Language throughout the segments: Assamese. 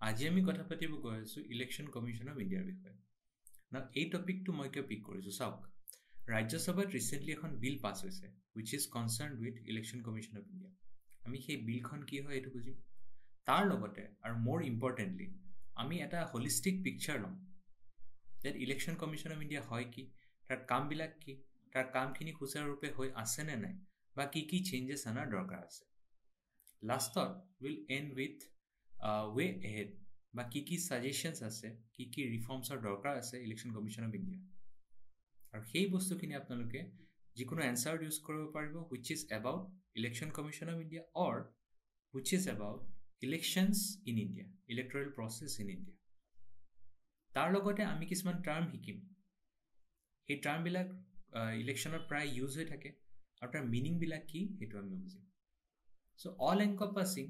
আজি আমি কথা পাতিব গৈ আছো ইলেকশ্যন কমিশ্যন অফ ইণ্ডিয়াৰ বিষয়ে না এই টপিকটো মই কিয় পিক কৰিছোঁ চাওক ৰাজ্যসভাত ৰিচেণ্টলি এখন বিল পাছ হৈছে which is concerned with election commission of India আমি সেই বিলখন কি হয় এইটো বুজিম তাৰ লগতে আৰু মোৰ ইম্পৰ্টেণ্টলি আমি এটা হোলিষ্টিক পিকচাৰ ল'ম that election commission of India হয় কি তাৰ কামবিলাক কি তাৰ কামখিনি সুচাৰুৰূপে হৈ আছে নে নাই বা কি কি চেঞ্জেছ অনাৰ দৰকাৰ আছে লাষ্টত will end with way ahead বা কি কি ছাজেশ্যনছ আছে কি কি ৰিফৰ্মছৰ দৰকাৰ আছে ইলেকশ্যন কমিশ্যন অফ ইণ্ডিয়া আৰু সেই বস্তুখিনি আপোনালোকে যিকোনো এনচাৰ ইউজ কৰিব পাৰিব which is about election commission of India or which is about elections in India, electoral process in India. তাৰ লগতে আমি কিছুমান টাৰ্ম শিকিম সেই টাৰ্মবিলাক ইলেকশ্যনত প্ৰায় ইউজ হৈ থাকে আৰু তাৰ মিনিংবিলাক কি সেইটো আমি বুজিম so' all encompassing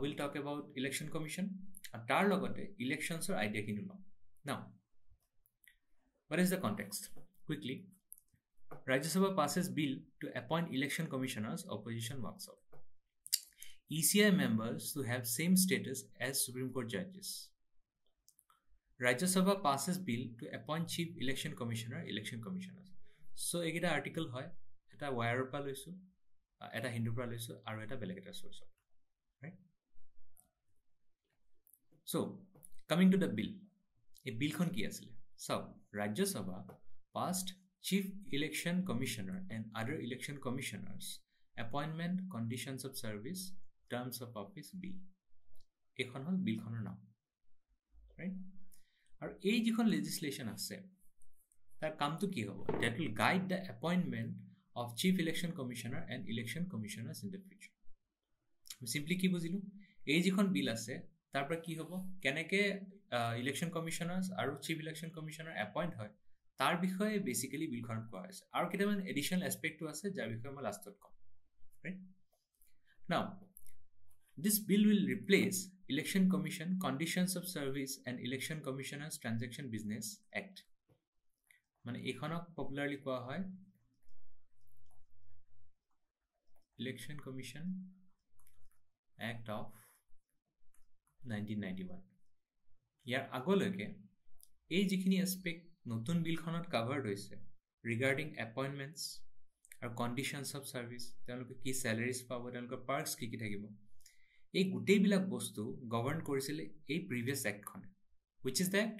will talk about election commission আৰু তাৰ লগতে ইলেকশ্যনছৰ আইডিয়াখিনি ল'ম নাও what is the context quickly Rajya Sabha passes bill to appoint election commissioners opposition workshop ECI members to have same status as Supreme Court judges Rajya Sabha passes bill to appoint chief election commissioners so egita article hoy eta wire pa loisu eta hindu pra loisu aru eta beleg eta source right so coming to the bill a bill khon ki asile so Rajya Sabha passed chief election commissioner and other election commissioners appointment conditions of service terms of office bill ekhon hol bill khonor naam right আৰু এই যিখন লেজিসলেশন আছে তাৰ কামটো কি হ'ব that will guide the appointment of chief election commissioner and election commissioners in the future simply কি বুজিলো এই যিখন বিল আছে তাৰ পৰা কি হ'ব কেনেকে ইলেকশ্যন কমিশনাৰ্স আৰু চিফ ইলেকশ্যন কমিশনাৰ এপইন্ট হয় তাৰ বিষয়ে বেসিক্যালি বিলখন কোৱা হৈছে আৰু কেইটামান এডিশনাল এসপেক্টটো আছে যাৰ বিষয়ে মই লাষ্টত কম right now this bill will replace Election Commission Conditions of Service and Election Commissioners Transaction Business Act. মানে এখনক পপুলারলি কোৱা হয় Election Commission Act of 1991. ইয়াৰ আগলৈকে এই যিখিনি এসপেক্ট নতুন বিলখনত কভাৰড হৈছে ৰিগাৰ্ডিং এপইন্টমেন্টস আৰু কন্ডিশনস অফ সাৰ্ভিস তেওঁলোকে কি স্যালাৰিজ পাব তেওঁলোকৰ পাৰ্কস কি কি থাকিব এই গুটেইবিলাক বস্তু গভৰ্ন কৰিছিল এই প্ৰিভিয়াস এক্ট খনে which is that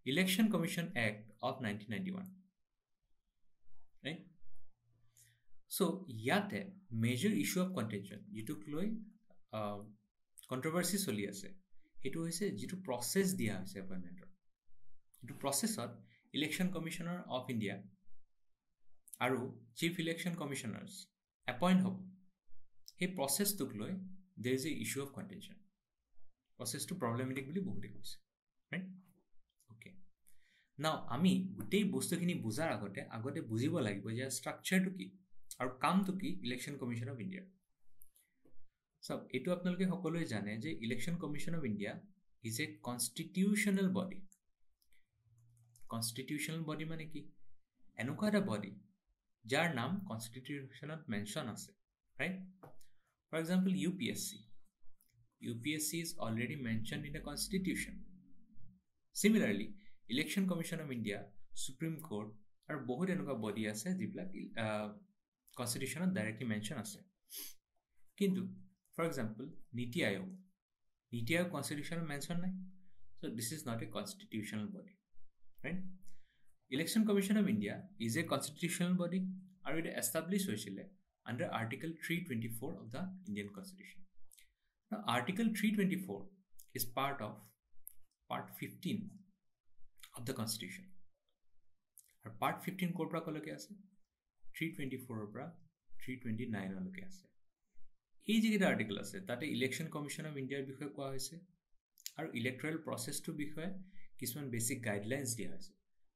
Election Commission Act of 1991 right so ইয়াতে মেজৰ ইস্যু অফ কন্টেনশন যেটো লৈ কন্ট্ৰোভাৰ্সি চলি আছে এটো হৈছে যেটো প্ৰসেস দিয়া হৈছে এপইন্টমেন্টৰ এটো প্ৰসেসত ইলেকশ্যন কমিশনাৰ অফ ইণ্ডিয়া আৰু চিফ ইলেকশ্যন কমিশনাৰ্স এপইন্ট হ'ব এই প্ৰসেসটোক লৈ there is a issue of contention process to problematic বুলি বহুতে কৈছে right okay now আমি গুটেই বস্তুখিনি বুজাৰ আগতে বুজিব লাগিব যে স্ট্ৰাকচাৰটো কি আৰু কামটো কি ইলেকশ্যন কমিশ্যন অফ ইণ্ডিয়া সব এটো আপোনালোকে সকলোৱে জানে যে election commission of India is a constitutional body মানে কি এনেকুৱা এটা বডি যাৰ নাম কনস্টিটিউশনত মেনশন আছে right For example, UPSC is already mentioned in the Constitution. Similarly, Election Commission of India, Supreme Court, are both enuka body ase jibla Constitution directly mention ase. Kintu, for example, Niti Aayog Constitution mention nai. So this is not a constitutional body, right? Election Commission of India is a constitutional body. Are it established hoisile under Article 324 of the Indian Constitution. Now, Article 324 is part of Part 15 of the Constitution. And Part 15 kodra koloke ase 324 opra 329 oloke ase. Ei jigita article ase tate Election Commission of India bikhoye koa hoise aru electoral process to bikhoye kisman basic guidelines dia hoise.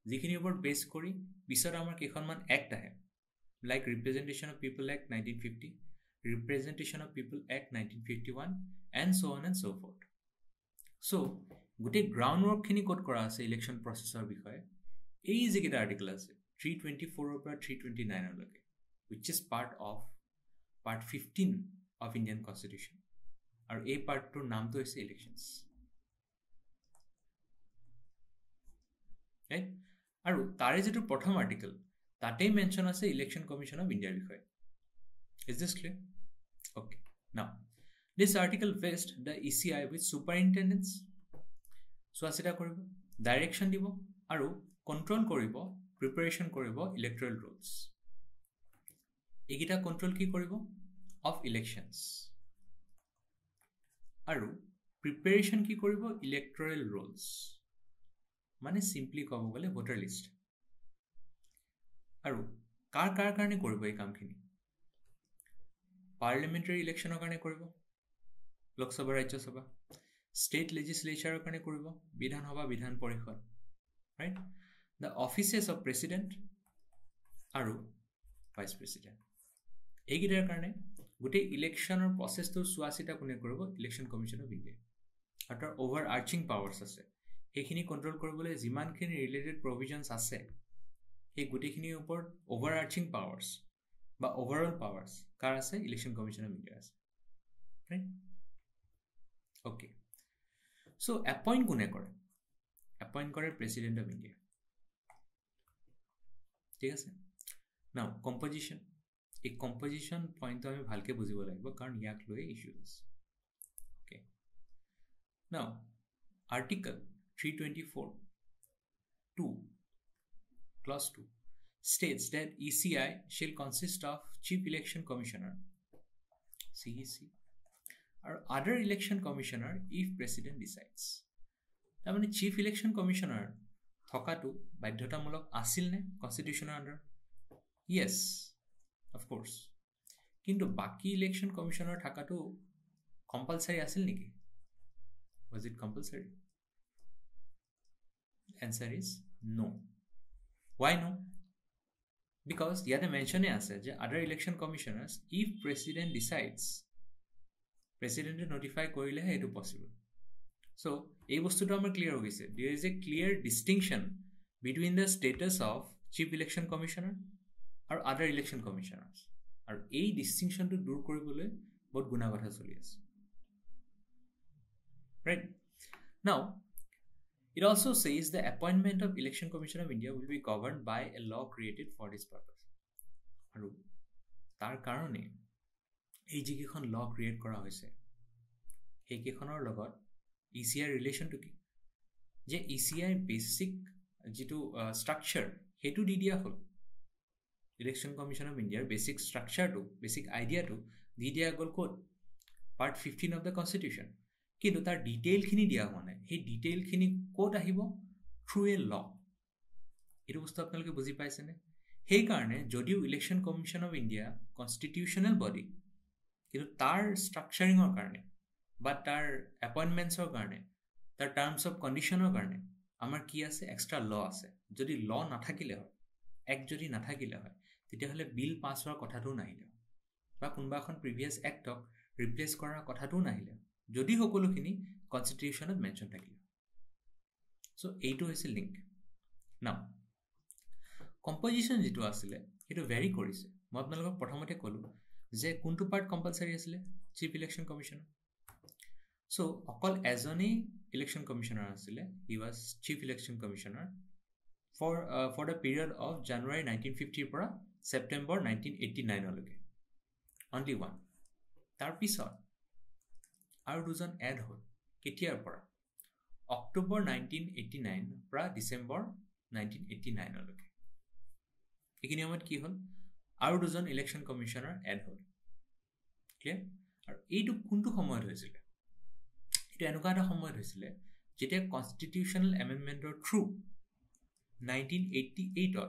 Jikhini opor base kori bisor amar kekhonman act ahe like Representation of People Act 1950, Representation of People Act 1951, and so on and so forth. So, gute groundwork khini code kora ase election processor bikhoye. Ei jigita article ase 324 opra 329 oloke, which is part of Part 15 of Indian Constitution. Aru ei part to naam to hoise elections. Right আৰু তাৰে যেটো প্ৰথম আৰ্টিকল তাতেই মেনশন আছে ইলেকশন কমিশন অফ ইণ্ডিয়াৰ বিষয়ে is this clear okay now this article vests the ECI with superintendence চোৱাচিতা কৰিব ডাইৰেকশন দিব আৰু কন্ট্ৰোল কৰিব প্ৰিপাৰেচন কৰিব ইলেক্ট্ৰল ৰুলছ এইগিটা কন্ট্ৰোল কি কৰিব অফ ইলেকশনস আৰু প্ৰিপাৰেচন কি কৰিব ইলেক্ট্ৰল ৰুলছ মানে সিম্পলি ক'ব গ'লে ভোটাৰ লিষ্ট আৰু কাৰ কাৰণে কৰিব এই কামখিনি পাৰ্লিমেণ্টাৰী ইলেকশ্যনৰ কাৰণে কৰিব লোকসভা ৰাজ্যসভা ষ্টেট লেজিসলেচাৰৰ কাৰণে কৰিব বিধানসভা বিধান পৰিষদ right the offices of president আৰু vice president এইগিটাৰ কাৰণে গোটেই ইলেকশ্যনৰ প্ৰসেছটো চোৱাচিতা কোনে কৰিব ইলেকশ্যন কমিশন অফ ইণ্ডিয়া আৰু তাৰ অভাৰ আৰ্চিং পাৱাৰ্ছ আছে সেইখিনি কন্ট্ৰোল কৰিবলৈ যিমানখিনি ৰিলেটেড প্ৰভিজনছ আছে সেই গোটেইখিনিৰ ওপৰত অভাৰ আৰ্চিং পাৱাৰ্ছ বা ওভাৰঅল পাৱাৰ্ছ কাৰ আছে ইলেকশ্যন কমিশন অফ ইণ্ডিয়া আছে ৰাইট ওকে সো এপইণ্ট কোনে কৰে এপইণ্ট কৰে প্ৰেচিডেণ্ট অফ ইণ্ডিয়া ঠিক আছে নাও কম্পজিশন এই কম্পজিশন পইণ্টটো আমি ভালকে বুজিব লাগিব কাৰণ ইয়াক লৈ ইস্যুজ আছে ওকে নাও article 324 2 clause 2 states that ECI shall consist of Chief Election Commissioner CEC or other election commissioner if president decides তাৰমানে Chief Election Commissioner থকাটো বাধ্যতামূলক আছিল নে কনস্টিটিউশনৰ আন্ডাৰ yes of course কিন্তু বাকি ইলেকশন কমিশনাৰ থাকাটো কম্পালসাৰি আছিল নেকি was it compulsory answer is no why no because ইয়াতে মেনশনে আছে যে other election commissioners if president decides president notify কৰিলেহে এটো possible so এই বস্তুটো আমাৰ ক্লিয়াৰ হৈ গৈছে there is a clear distinction between the status of chief election commissioner আৰু other election commissioners আৰু এই ডিস্টিংশনটো দূৰ কৰিবলৈ বহুত গুণা কথা চলি আছে right now it also says the appointment of election commission of India will be governed by a law created for this purpose আৰু তাৰ কাৰণে এই যিখন ল ক্ৰিয়েট কৰা হৈছে সেই কেখনৰ লগত ECI ৰিলেশন টু কি যে ECI বেসিক যেটো স্ট্ৰাকচাৰ হেতু দি দিয়া হল ইলেকশন কমিশন অফ ইণ্ডিয়াৰ বেসিক স্ট্ৰাকচাৰটো বেসিক আইডিয়াটো দি দিয়া গল code part 15 of the constitution কিন্তু তাৰ ডিটেইল খিনি দিয়া হোৱা নাই সেই ডিটেইল খিনি কোড আহিব থ্ৰু এ ল এটো বস্তু আপোনালোকে বুজি পাইছেনে সেই কাৰণে যদিও election commission of India constitutional body কিন্তু তাৰ স্ট্ৰাকচাৰিংৰ কাৰণে বা তাৰ এপইন্টমেন্টছৰ কাৰণে তাৰ টাৰ্মছ অফ কন্ডিশনৰ কাৰণে আমাৰ কি আছে এক্সট্ৰা ল আছে যদি ল নাথাকিলে হয় এক যদি নাথাকিলে হয় তেতিয়াহলে বিল পাছ হোৱাৰ কথাটো নাহিলে বা কোনবা এখন প্ৰিভিয়াস এক্টক ৰিপ্লেস কৰাৰ কথাটো নাহিলে যদি সকলোখিনি কনস্টিটিউশনত মেনশন থাকিলে সো এইটো হৈছে লিংক নাও কম্পজিশন যেটো আছিল এটো ভেৰি কৰিছে মই আপোনালোকক প্ৰথমতে ক'লো যে কোনটো পাৰ্ট কম্পালসৰি আছিল চিফ ইলেকশন কমিশন সো অকল এজনে ইলেকশন কমিশনাৰ আছিল he was chief election commissioner for the period of January 1950 পৰা September 1989 লৈকে only one তাৰ পিছত আৰু দুজন এড হ'ল কেতিয়াৰ পৰা অক্টোবৰ 1989 পৰা ডিসেম্বৰ 1989 লৈকে এইখিনি সময়ত কি হ'ল আৰু দুজন ইলেকশন কমিশনাৰ এড হ'ল ক্লিয়াৰ আৰু এইটো কোনটো সময়ত হৈছিল এটা এনেকুৱা এটা সময়ত হৈছিল যেতিয়া কনস্টিটিউশনাল এমেন্ডমেন্টৰ থ্ৰু 1988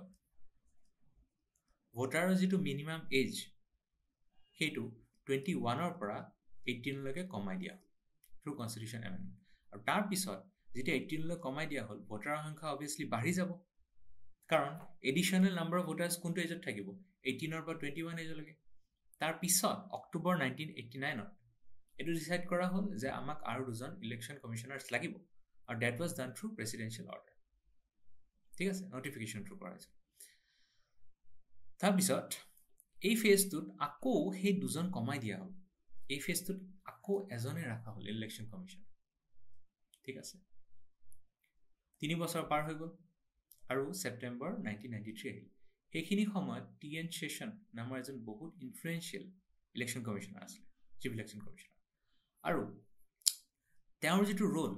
ভোটাৰৰ যেটো মিনিমাম এজ হেতু 21 পৰা 18 লৈকে কমাই দিয়া থ্ৰু কনস্টিটিউশন এমেন্ডমেন্ট আৰু তাৰ পিছত যেতিয়া 18 লৈ কমাই দিয়া হ'ল ভোটাৰৰ সংখ্যা অবিয়াসলি বাঢ়ি যাব কাৰণ এডিশনাল নাম্বাৰ অফ ভোটাৰ্স কোনটো এজত থাকিব 18 পৰা 21 এজলৈকে তাৰ পিছত অক্টোবৰ 1989 এটো ডিসাইড কৰা হ'ল যে আমাক আৰু দুজন ইলেকশন কমিশনাৰস লাগিব আৰু that was done through presidential order ঠিক আছে নোটিফিকেশন থ্ৰু কৰা হৈছে তাৰ পিছত এই ফেজটোত আকৌ সেই দুজন কমাই দিয়া হ'ল এই ফেজটোত আকৌ এজনে ৰাখা হ'ল ইলেকশন কমিশন ঠিক আছে 3 বছৰ পাৰ হৈ গ'ল আৰু ছেপ্টেম্বৰ 1993 আহিল সেইখিনি সময়ত টি.এন. শেষন নামৰ এজন বহুত ইনফ্লুৱেঞ্চিয়েল ইলেকশ্যন কমিশ্যনাৰ আছিলে চিফ ইলেকশ্যন কমিশ্যনাৰ আৰু তেওঁৰ যিটো ৰোল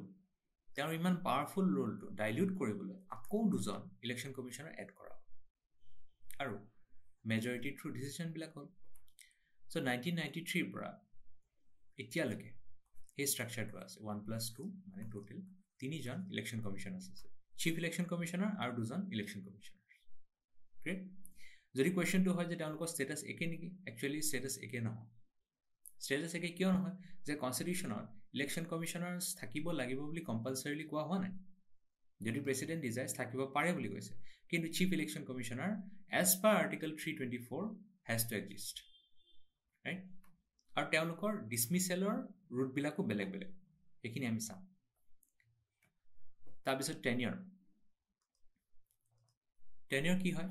তেওঁৰ ইমান পাৱাৰফুল ৰোলটো ডাইলিউট কৰিবলৈ আকৌ দুজন ইলেকশ্যন কমিশ্যনাৰ এড কৰা আৰু মেজৰিটি থ্ৰু ডিচিশ্যনবিলাক হ'ল চ' 1993 পৰা এতিয়ালৈকে সেই ষ্ট্ৰাকচাৰটো আছে 1+2 মানে টোটেল 3জন ইলেকশ্যন কমিশ্যনাৰ আছে চিফ ইলেকশ্যন কমিশ্যনাৰ আৰু দুজন ইলেকশ্যন কমিশ্যনাৰ গ্ৰেট যদি কুৱেশ্যনটো হয় যে তেওঁলোকৰ ষ্টেটাছ একে নেকি একচুৱেলি ষ্টেটাছ একে নহয় ষ্টেটাছ একে কিয় নহয় যে কনষ্টিটিউশ্যনত ইলেকশ্যন কমিশ্যনাৰ্ছ থাকিব লাগিব বুলি কম্পালচৰিলি কোৱা হোৱা নাই যদি প্ৰেচিডেণ্ট ডিজাইৰ্ছ থাকিব পাৰে বুলি কৈছে কিন্তু chief election commissioner as per article 324 has to exist right আৰু তেওঁলোকৰ ডিছমিছেলৰ ৰুটবিলাকো বেলেগ বেলেগ এইখিনি আমি চাম তাৰপিছত টেনিয়ৰ কি হয়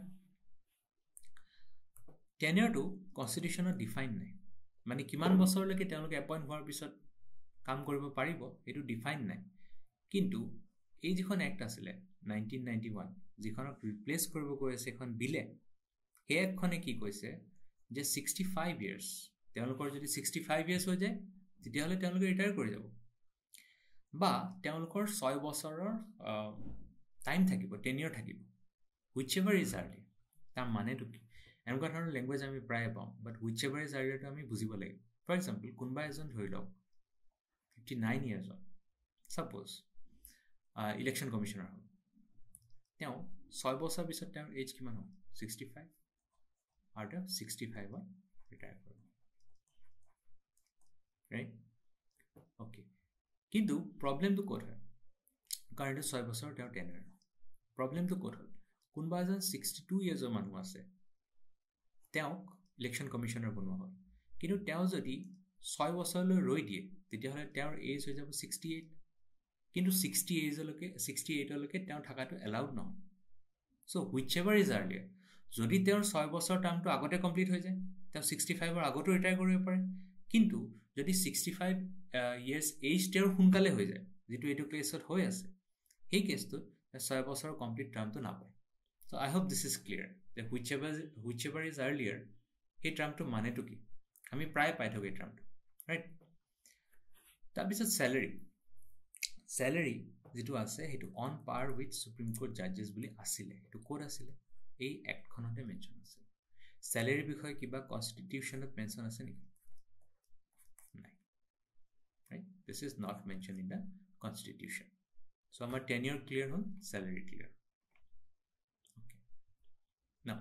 টেনিয়ৰটো কনষ্টিটিউশ্যনত ডিফাইন নাই মানে কিমান বছৰলৈকে তেওঁলোকে এপইণ্ট হোৱাৰ পিছত কাম কৰিব পাৰিব এইটো ডিফাইন নাই কিন্তু এই যিখন এক্ট আছিলে 1991 যিখনক ৰিপ্লেচ কৰিব গৈ আছে এখন বিলে সেই এক্টখনে কি কৈছে যে 65 ইয়াৰ্ছ তেওঁলোকৰ যদি 65 ইয়াৰ্ছ হৈ যায় তেতিয়াহ'লে তেওঁলোকে ৰিটায়াৰ কৰি যাব বা তেওঁলোকৰ 6 বছৰৰ টাইম থাকিব টেনিয়ৰ থাকিব হুইচ এভাৰ ইজ আৰ্লি তাৰ মানেটো কি এনেকুৱা ধৰণৰ লেংগুৱেজ আমি প্ৰায়ে পাওঁ বাট হুইচ এভাৰ ইজ আৰ্লিটো আমি বুজিব লাগিব ফৰ এক্সাম্পল কোনোবা এজন ধৰি লওক 59 ইয়াৰ্ছৰ ছাপ'জ ইলেকশ্যন কমিশ্যনাৰ হ'ল তেওঁ 6 বছৰ পিছত তেওঁৰ এজ কিমান হ'ব 65 আৰু তেওঁ 65ত ৰিটায়াৰ কৰিব ৰাইট অ'কে কিন্তু প্ৰব্লেমটো ক'ত হয় কাৰণ এইটো 6 বছৰ তেওঁৰ টেনিয়ৰ প্ৰব্লেমটো ক'ত হ'ল কোনোবা এজন 62 ইয়াৰ্ছৰ মানুহ আছে তেওঁক ইলেকশ্যন কমিশ্যনাৰ বনোৱা হ'ল কিন্তু তেওঁ যদি 6 বছৰলৈ ৰৈ দিয়ে তেতিয়াহ'লে তেওঁৰ এজ হৈ যাব 68 কিন্তু 68লৈকে তেওঁ থকাটো এলাউড নহয় চ' হুইচ এভাৰ ইজ আৰ্লিয়াৰ যদি তেওঁৰ 6 বছৰ টাৰ্মটো আগতে কমপ্লিট হৈ যায় তেওঁ 65ৰ আগতো ৰিটায়াৰ কৰিব পাৰে কিন্তু যদি 65 ইয়াৰ্ছ এজ তেওঁৰ সোনকালে হৈ যায় যিটো এইটো কেছত হৈ আছে সেই কেছটোত 6 বছৰৰ কমপ্লিট টাৰ্মটো নাপায় চ' আই হোপ দিছ ইজ ক্লিয়াৰ যে হুইচ এভাৰ ইজ আৰ্লিয়াৰ সেই টাৰ্মটো মানেটো কি আমি প্ৰায় পাই থাকোঁ এই টাৰ্মটো ৰাইট তাৰপিছত চেলেৰি যিটো আছে সেইটো on par with supreme court জাজেছ বুলি আছিলে সেইটো ক'ত আছিলে এই এক্টখনতে মেনশ্যন আছে চেলেৰিৰ বিষয়ে কিবা কনষ্টিটিউশ্যনত মেনশ্যন আছে নেকি নাই right this is not mention in the constitution so' আমাৰ টেনিয়ৰ ক্লিয়াৰ হ'ল salary clear Now,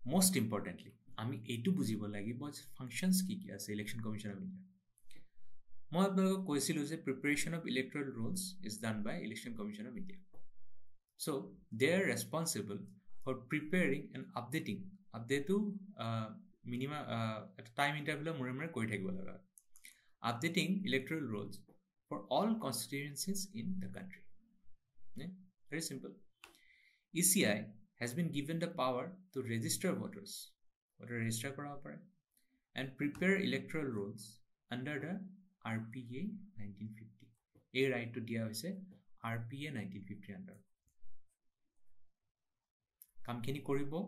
most importantly, আমি এইটো বুজিব লাগিব যে ফাংচনছ কি কি আছে ইলেকশ্যন কমিশ্যন অফ ইণ্ডিয়া মই আপোনালোকক কৈছিলোঁ যে preparation of electoral rolls is done by election commission of India so' they are responsible for preparing and আপডেটো মিনিমাম এটা টাইম ইণ্টাৰভেলৰ মূৰে কৰি থাকিব লগা updating electoral rolls for all constituencies in the country very simple ECI has been given the power to register voters, register kora pare, and prepare electoral rolls under the RPA 1950. A right to dia hoise RPA 1950 under. Kamkhini koribo,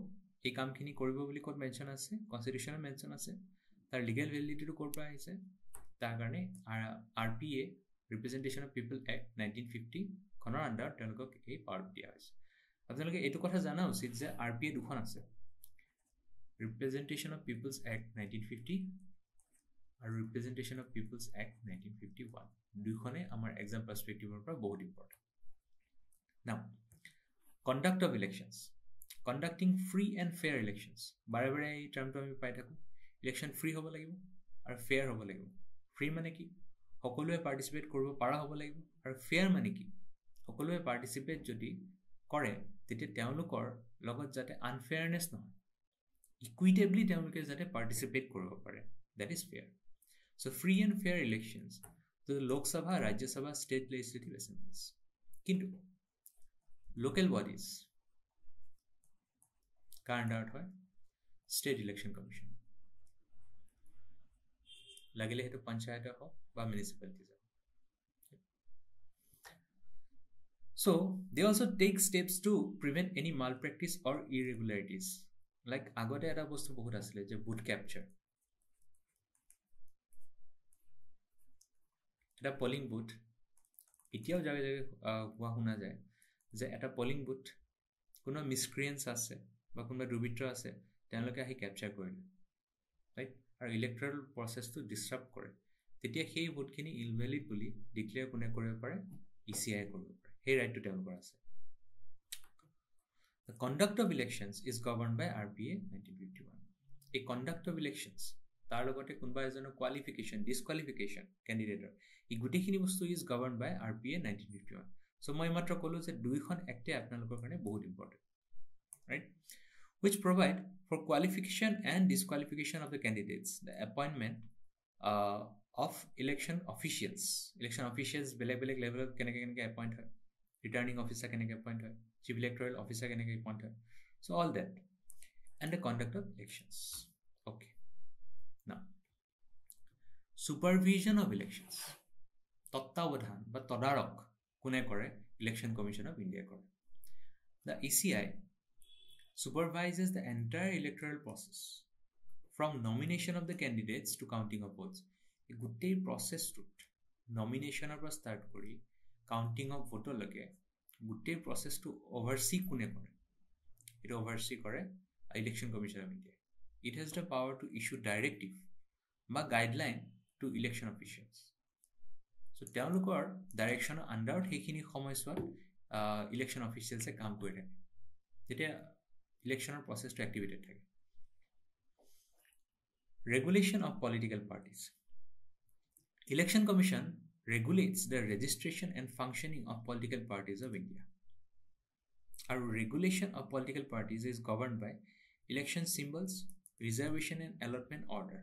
ei kamkhini koribo boli kot mention ase, constitutional mention ase, tar legal validity to kor pra aise, tar karone RPA Representation of People Act 1950 khonor under telokok ei power dia hoise. আপোনালোকে এইটো কথা জানা উচিত যে RPA দুখন আছে ৰিপ্ৰেজেণ্টেশ্যন অফ পিপলছ এক্ট 1950 আৰু ৰিপ্ৰেজেণ্টেশ্যন অফ পিপলছ এক্ট 1951 দুইখনে আমাৰ এক্সাম পাৰ্সপেক্টিভৰ পৰা বহুত ইম্পৰ্টেণ্ট নাও conduct of elections conducting free and fair elections বাৰে এই টাৰ্মটো আমি পাই থাকোঁ ইলেকশ্যন ফ্ৰী হ'ব লাগিব আৰু ফেয়াৰ হ'ব লাগিব ফ্ৰী মানে কি সকলোৱে পাৰ্টিচিপেট কৰিব পৰা হ'ব লাগিব আৰু ফেয়াৰ মানে কি সকলোৱে পাৰ্টিচিপেট যদি কৰে তেতিয়া তেওঁলোকৰ লগত যাতে আনফেয়াৰনেছ নহয় ইকুইটেবলি তেওঁলোকে যাতে পাৰ্টিচিপেট কৰিব পাৰে that is fair so' free and fair elections to Lok Sabha Rajya Sabha state legislative assemblies কিন্তু লোকেল বডিজ কাৰ আণ্ডাৰত হয় ষ্টেট ইলেকশ্যন কমিশ্যন লাগিলে সেইটো পঞ্চায়ত হওক বা মিউনিচিপালিটিজ হওক So they also take steps to prevent any malpractice or irregularities. Like agote eta bostu bahut asile je boot capture, এটা polling booth এতিয়াও জাগে জাগে হোৱা শুনা যায় যে এটা polling booth কোনো miscreants আছে বা কোনো দুৰ্বৃত্ত আছে তেওঁলোকে আহি ক্যাপচাৰ কৰিলে, ৰাইট, আৰু ইলেক্ট্ৰল প্ৰসেসটো ডিসৰাপ্ট কৰে, তেতিয়া সেই ভোটখিনি ইনভ্যালিড বুলি ডিক্লেয়াৰ কোনে কৰিব পাৰে, ECI কৰিব পাৰে, সেই ৰাইটটো তেওঁলোকৰ আছে। The conduct of elections is governed by RPA 1951. A conduct of elections তাৰ লগতে কোনবা এজনৰ কোৱালিফিকেশন ডিসকোয়ালিফিকেশন ক্যান্ডিডেটৰ এই গুটিখিনি বস্তু ইজ গভৰ্নড বাই RPA 1951. সো মই মাত্ৰ কলো যে দুইখন এক্টে আপোনালোকৰ কাৰণে বহুত important, right, which provide for qualification and disqualification of the candidates, the appointment of election officials বেলেগ লেভেলত কেনেকে appoint হয়, returning officer কেনেকে appoint হয়, chief electoral officer কেনেকে appoint হয়, so all that, and the conduct of elections. Okay, now supervision of elections, তত্ত্বাৱধান বা তদাৰক কোনে কৰে, ইলেকশন কমিশন অফ ইন্ডিয়া কৰে। The ECI supervises the entire electoral process from nomination of the candidates to counting of votes. এই গোটেই প্ৰসেসটোত নমিনেশনৰ পৰা ষ্টাৰ্ট কৰি কাউন্টিং অফ ভোটলৈকে গোটেই প্ৰসেসটো ওভাৰসি কোনে কৰে, এটা ওভাৰসি কৰে election commission of India. It has the power to issue directive বা guideline to election officials. So তেওঁলোকৰ ডাইৰেকশ্যনৰ আন্ডাৰত সেইখিনি সময়ছোৱাত ইলেকশন অফিচিয়েলছে কাম কৰি থাকে, যেতিয়া ইলেকশনৰ প্ৰসেসটো এক্টিভেটেড থাকে। Regulation of political parties. Election Commission regulates the registration and functioning of political parties of India. Our regulation of political parties is governed by election symbols, reservation and allotment order.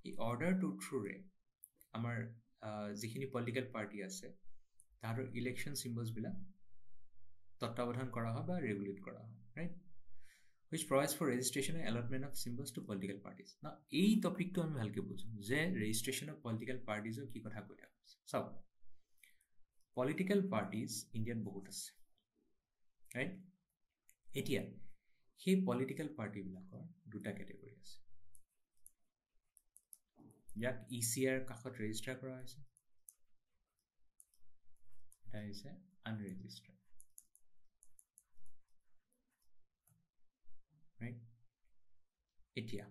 এই অৰ্ডাৰটো থ্ৰুৰে আমাৰ যিখিনি পলিটিক্যাল পাৰ্টি আছে তাহাঁতৰ ইলেকশন সিম্বলস বিলাক তত্ত্বাৱধান কৰা হয় বা ৰেগুলেট কৰা হয়, right, which provides for registration and allotment of symbols to political parties. Now এই টপিকটো আমি ভালকে বুঝো যে ৰেজিষ্ট্ৰেচন অফ পলিটিক্যাল পাৰ্টিজৰ কি কথা কৈ আছে। সব পলিটিক্যাল পাৰ্টিজ ইণ্ডিয়াত বহুত আছে, ৰাইট। এতিয়া সেই পলিটিক্যাল পাৰ্টি বিলাকৰ দুটা ক্যাটেগৰি আছে, যাক ECR কাষত ৰেজিষ্টাৰ কৰা হৈছে, এটা হৈছে আনৰেজিষ্টাৰ্ড, ৰাইট। এতিয়া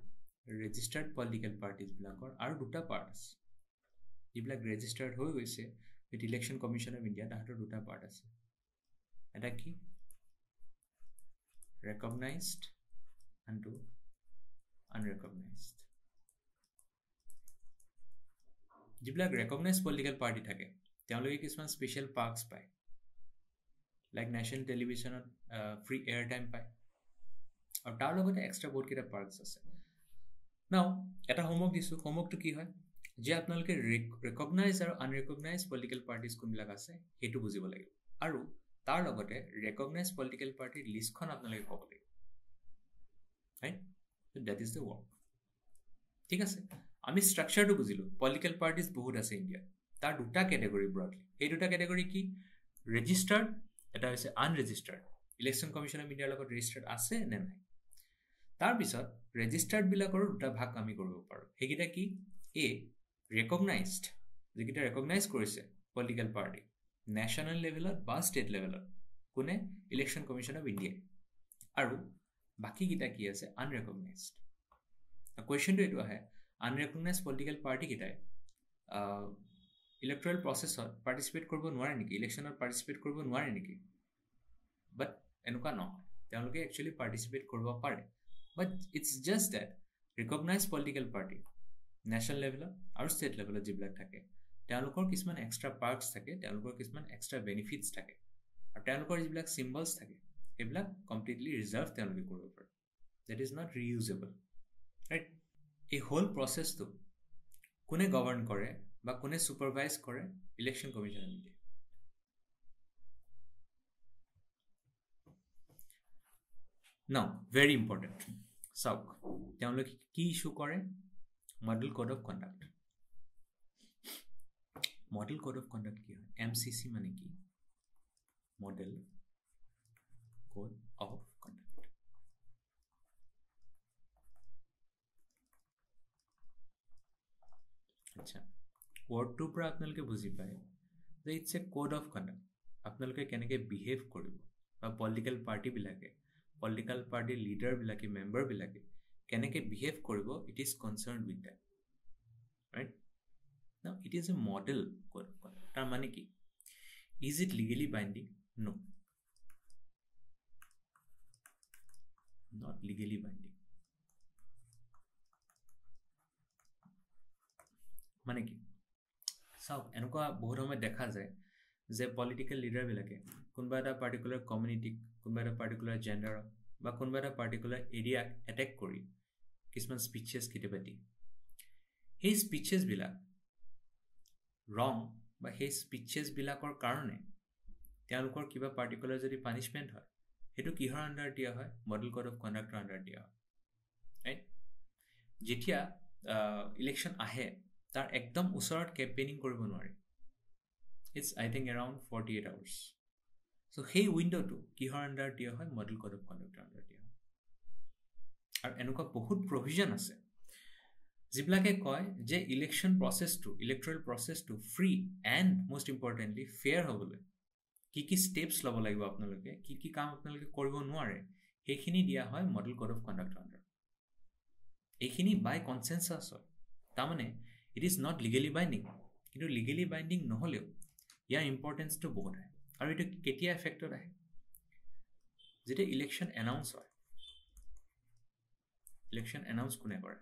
ৰেজিষ্টাৰ্ড পলিটিক্যাল পাৰ্টিজ বিলাকৰ আৰু দুটা পাৰ্ট আছে, যিবিলাক ৰেজিষ্টাৰ্ড হৈ গৈছে with election commission of India, তাহাঁতৰ দুটা পাৰ্ট আছে, এটা কি recognized and unrecognized. যিবিলাক ৰেকগনাইজ পলিটিক্যাল পাৰ্টি থাকে তেওঁলোকে কিছুমান স্পেচিয়েল পাৰ্কছ পায়, লাইক নেশ্যনেল টেলিভিশ্যনত ফ্ৰী এয়াৰ টাইম পায়, আৰু তাৰ লগতে এক্সট্ৰা বহুত কেইটা পাৰ্কছ আছে। নাও এটা হোমৱৰ্ক দিছোঁ, হোমৱৰ্কটো কি হয় যে আপোনালোকে ৰেকগনাইজ আৰু আনৰেকগনাইজ পলিটিক্যাল পাৰ্টিজ কোনবিলাক আছে সেইটো বুজিব লাগিব, আৰু তাৰ লগতে ৰেকগনাইজ পলিটিক্যাল পাৰ্টিৰ লিষ্টখন আপোনালোকে ক'ব লাগিব, right. That is the work, ঠিক আছে। আমি স্ট্ৰাকচাৰটো বুজিলো, পলিটিক্যাল পাৰ্টিজ বহুত আছে ইণ্ডিয়াত, তাৰ দুটা ক্যাটেগৰি ব্ৰডলি, এই দুটা ক্যাটেগৰি কি, ৰেজিষ্টাৰ্ড, এটা হৈছে আনৰেজিষ্টাৰ্ড, ইলেকশন কমিশন অফ ইণ্ডিয়াৰ লগত ৰেজিষ্টাৰ্ড আছে নে নাই। তাৰপিছত ৰেজিষ্টাৰ্ড বিলাকৰো দুটা ভাগ আমি কৰিব পাৰোঁ, সেইকেইটা কি, এ ৰেকগনাইজড, যিকেইটা ৰেকগনাইজ কৰিছে পলিটিক্যাল পাৰ্টি নেশ্যনেল লেভেলত বা ষ্টেট লেভেলত কোনে, ইলেকশন কমিশন অফ ইণ্ডিয়া, আৰু বাকীকেইটা কি আছে আনৰেকগনাইজড। কুৱেশ্যনটো এইটো আহে, আনৰেকগনাইজ পলিটিক্যাল পাৰ্টি কেইটাই ইলেক্ট্ৰল প্ৰসেছত পাৰ্টিচিপেট কৰিব নোৱাৰে নেকি, ইলেকশ্যনত পাৰ্টিচিপেট কৰিব নোৱাৰে নেকি? বাট এনেকুৱা নহয়, তেওঁলোকে একচুৱেলি পাৰ্টিচিপেট কৰিব পাৰে, but it's just that recognize political party national লেভেলত আৰু ষ্টেট লেভেলত যিবিলাক থাকে তেওঁলোকৰ কিছুমান এক্সট্ৰা পাৰ্কছ থাকে, তেওঁলোকৰ কিছুমান এক্সট্ৰা বেনিফিটছ থাকে, আৰু তেওঁলোকৰ যিবিলাক চিম্বলছ থাকে সেইবিলাক কমপ্লিটলি ৰিজাৰ্ভ তেওঁলোকে কৰিব পাৰে, দেট ইজ নট ৰিইউজেবল, ৰাইট। এই হোল প্ৰসেসটো কোনে গভৰ্ণ কৰে বা কোনে সুপাৰভাইজ কৰে, ইলেকশন কমিশন অফ ইণ্ডিয়া। নাও ভেৰি ইম্পৰ্টেণ্ট, চাওক তেওঁলোকে কি ইস্যু কৰে, model code of conduct. Model code of conduct কি হয়, MCC মানে কি, model code of conduct. আচ্ছা wordটোৰ পৰা আপোনালোকে বুজি পায় যে it's a code of conduct. আপোনালোকে কেনেকৈ বিহেভ কৰিব বা পলিটিক্যাল পাৰ্টি বিলাকে পলিটিক্যাল পাৰ্টিৰ লিডাৰ বিলাকে মেম্বাৰ বিলাকে কেনেকৈ বিহেভ কৰিব it is concerned with that, right? Now it is a model code of conduct. তাৰ মানে কি? Is it legally binding? No, not legally binding. মানে কি? চাওক এনেকুৱা বহুত সময় দেখা যায় যে পলিটিক্যাল লিডাৰ বিলাকে কোনোবা এটা পাৰ্টিকুলাৰ কমিউনিটিক কোনোবা এটা পাৰ্টিকুলাৰ জেণ্ডাৰক বা কোনোবা এটা পাৰ্টিকুলাৰ এৰিয়াক এটেক কৰি কিছুমান স্পিচেছ কেতিয়াবা দিয়ে সেই স্পিচেছবিলাক ৰং বা সেই স্পিচেছবিলাকৰ কাৰণে তেওঁলোকৰ কিবা পাৰ্টিকুলাৰ যদি পানিছমেণ্ট হয় সেইটো কিহৰ আণ্ডাৰ দিয়া হয় model code of conductor under দিয়া হয় ৰাইট যেতিয়া ইলেকশ্যন আহে তাৰ একদম ওচৰত কেম্পেইনিং কৰিব নোৱাৰে it's I think around 48 hours so hey window to kihor under dia hoy model code of conduct under dia ar enuka bahut provision ase jiblake koy je election process to electoral process to free and most importantly fair hobole ki steps lobo lagibo apnaloke ki kaam apnaloke koribo noare hekhini dia hoy model code of conduct under ekhini by consensus hoy tamane it is not legally binding কিন্তু legally binding নহলেও ইয়াৰ ইম্পৰ্টেন্সটো বহুত হয় আৰু এটা কেতিয়া এফেক্টড আহে যেতিয়া ইলেকশ্যন এনাউন্স হয় ইলেকশ্যন এনাউন্স কোনে কৰে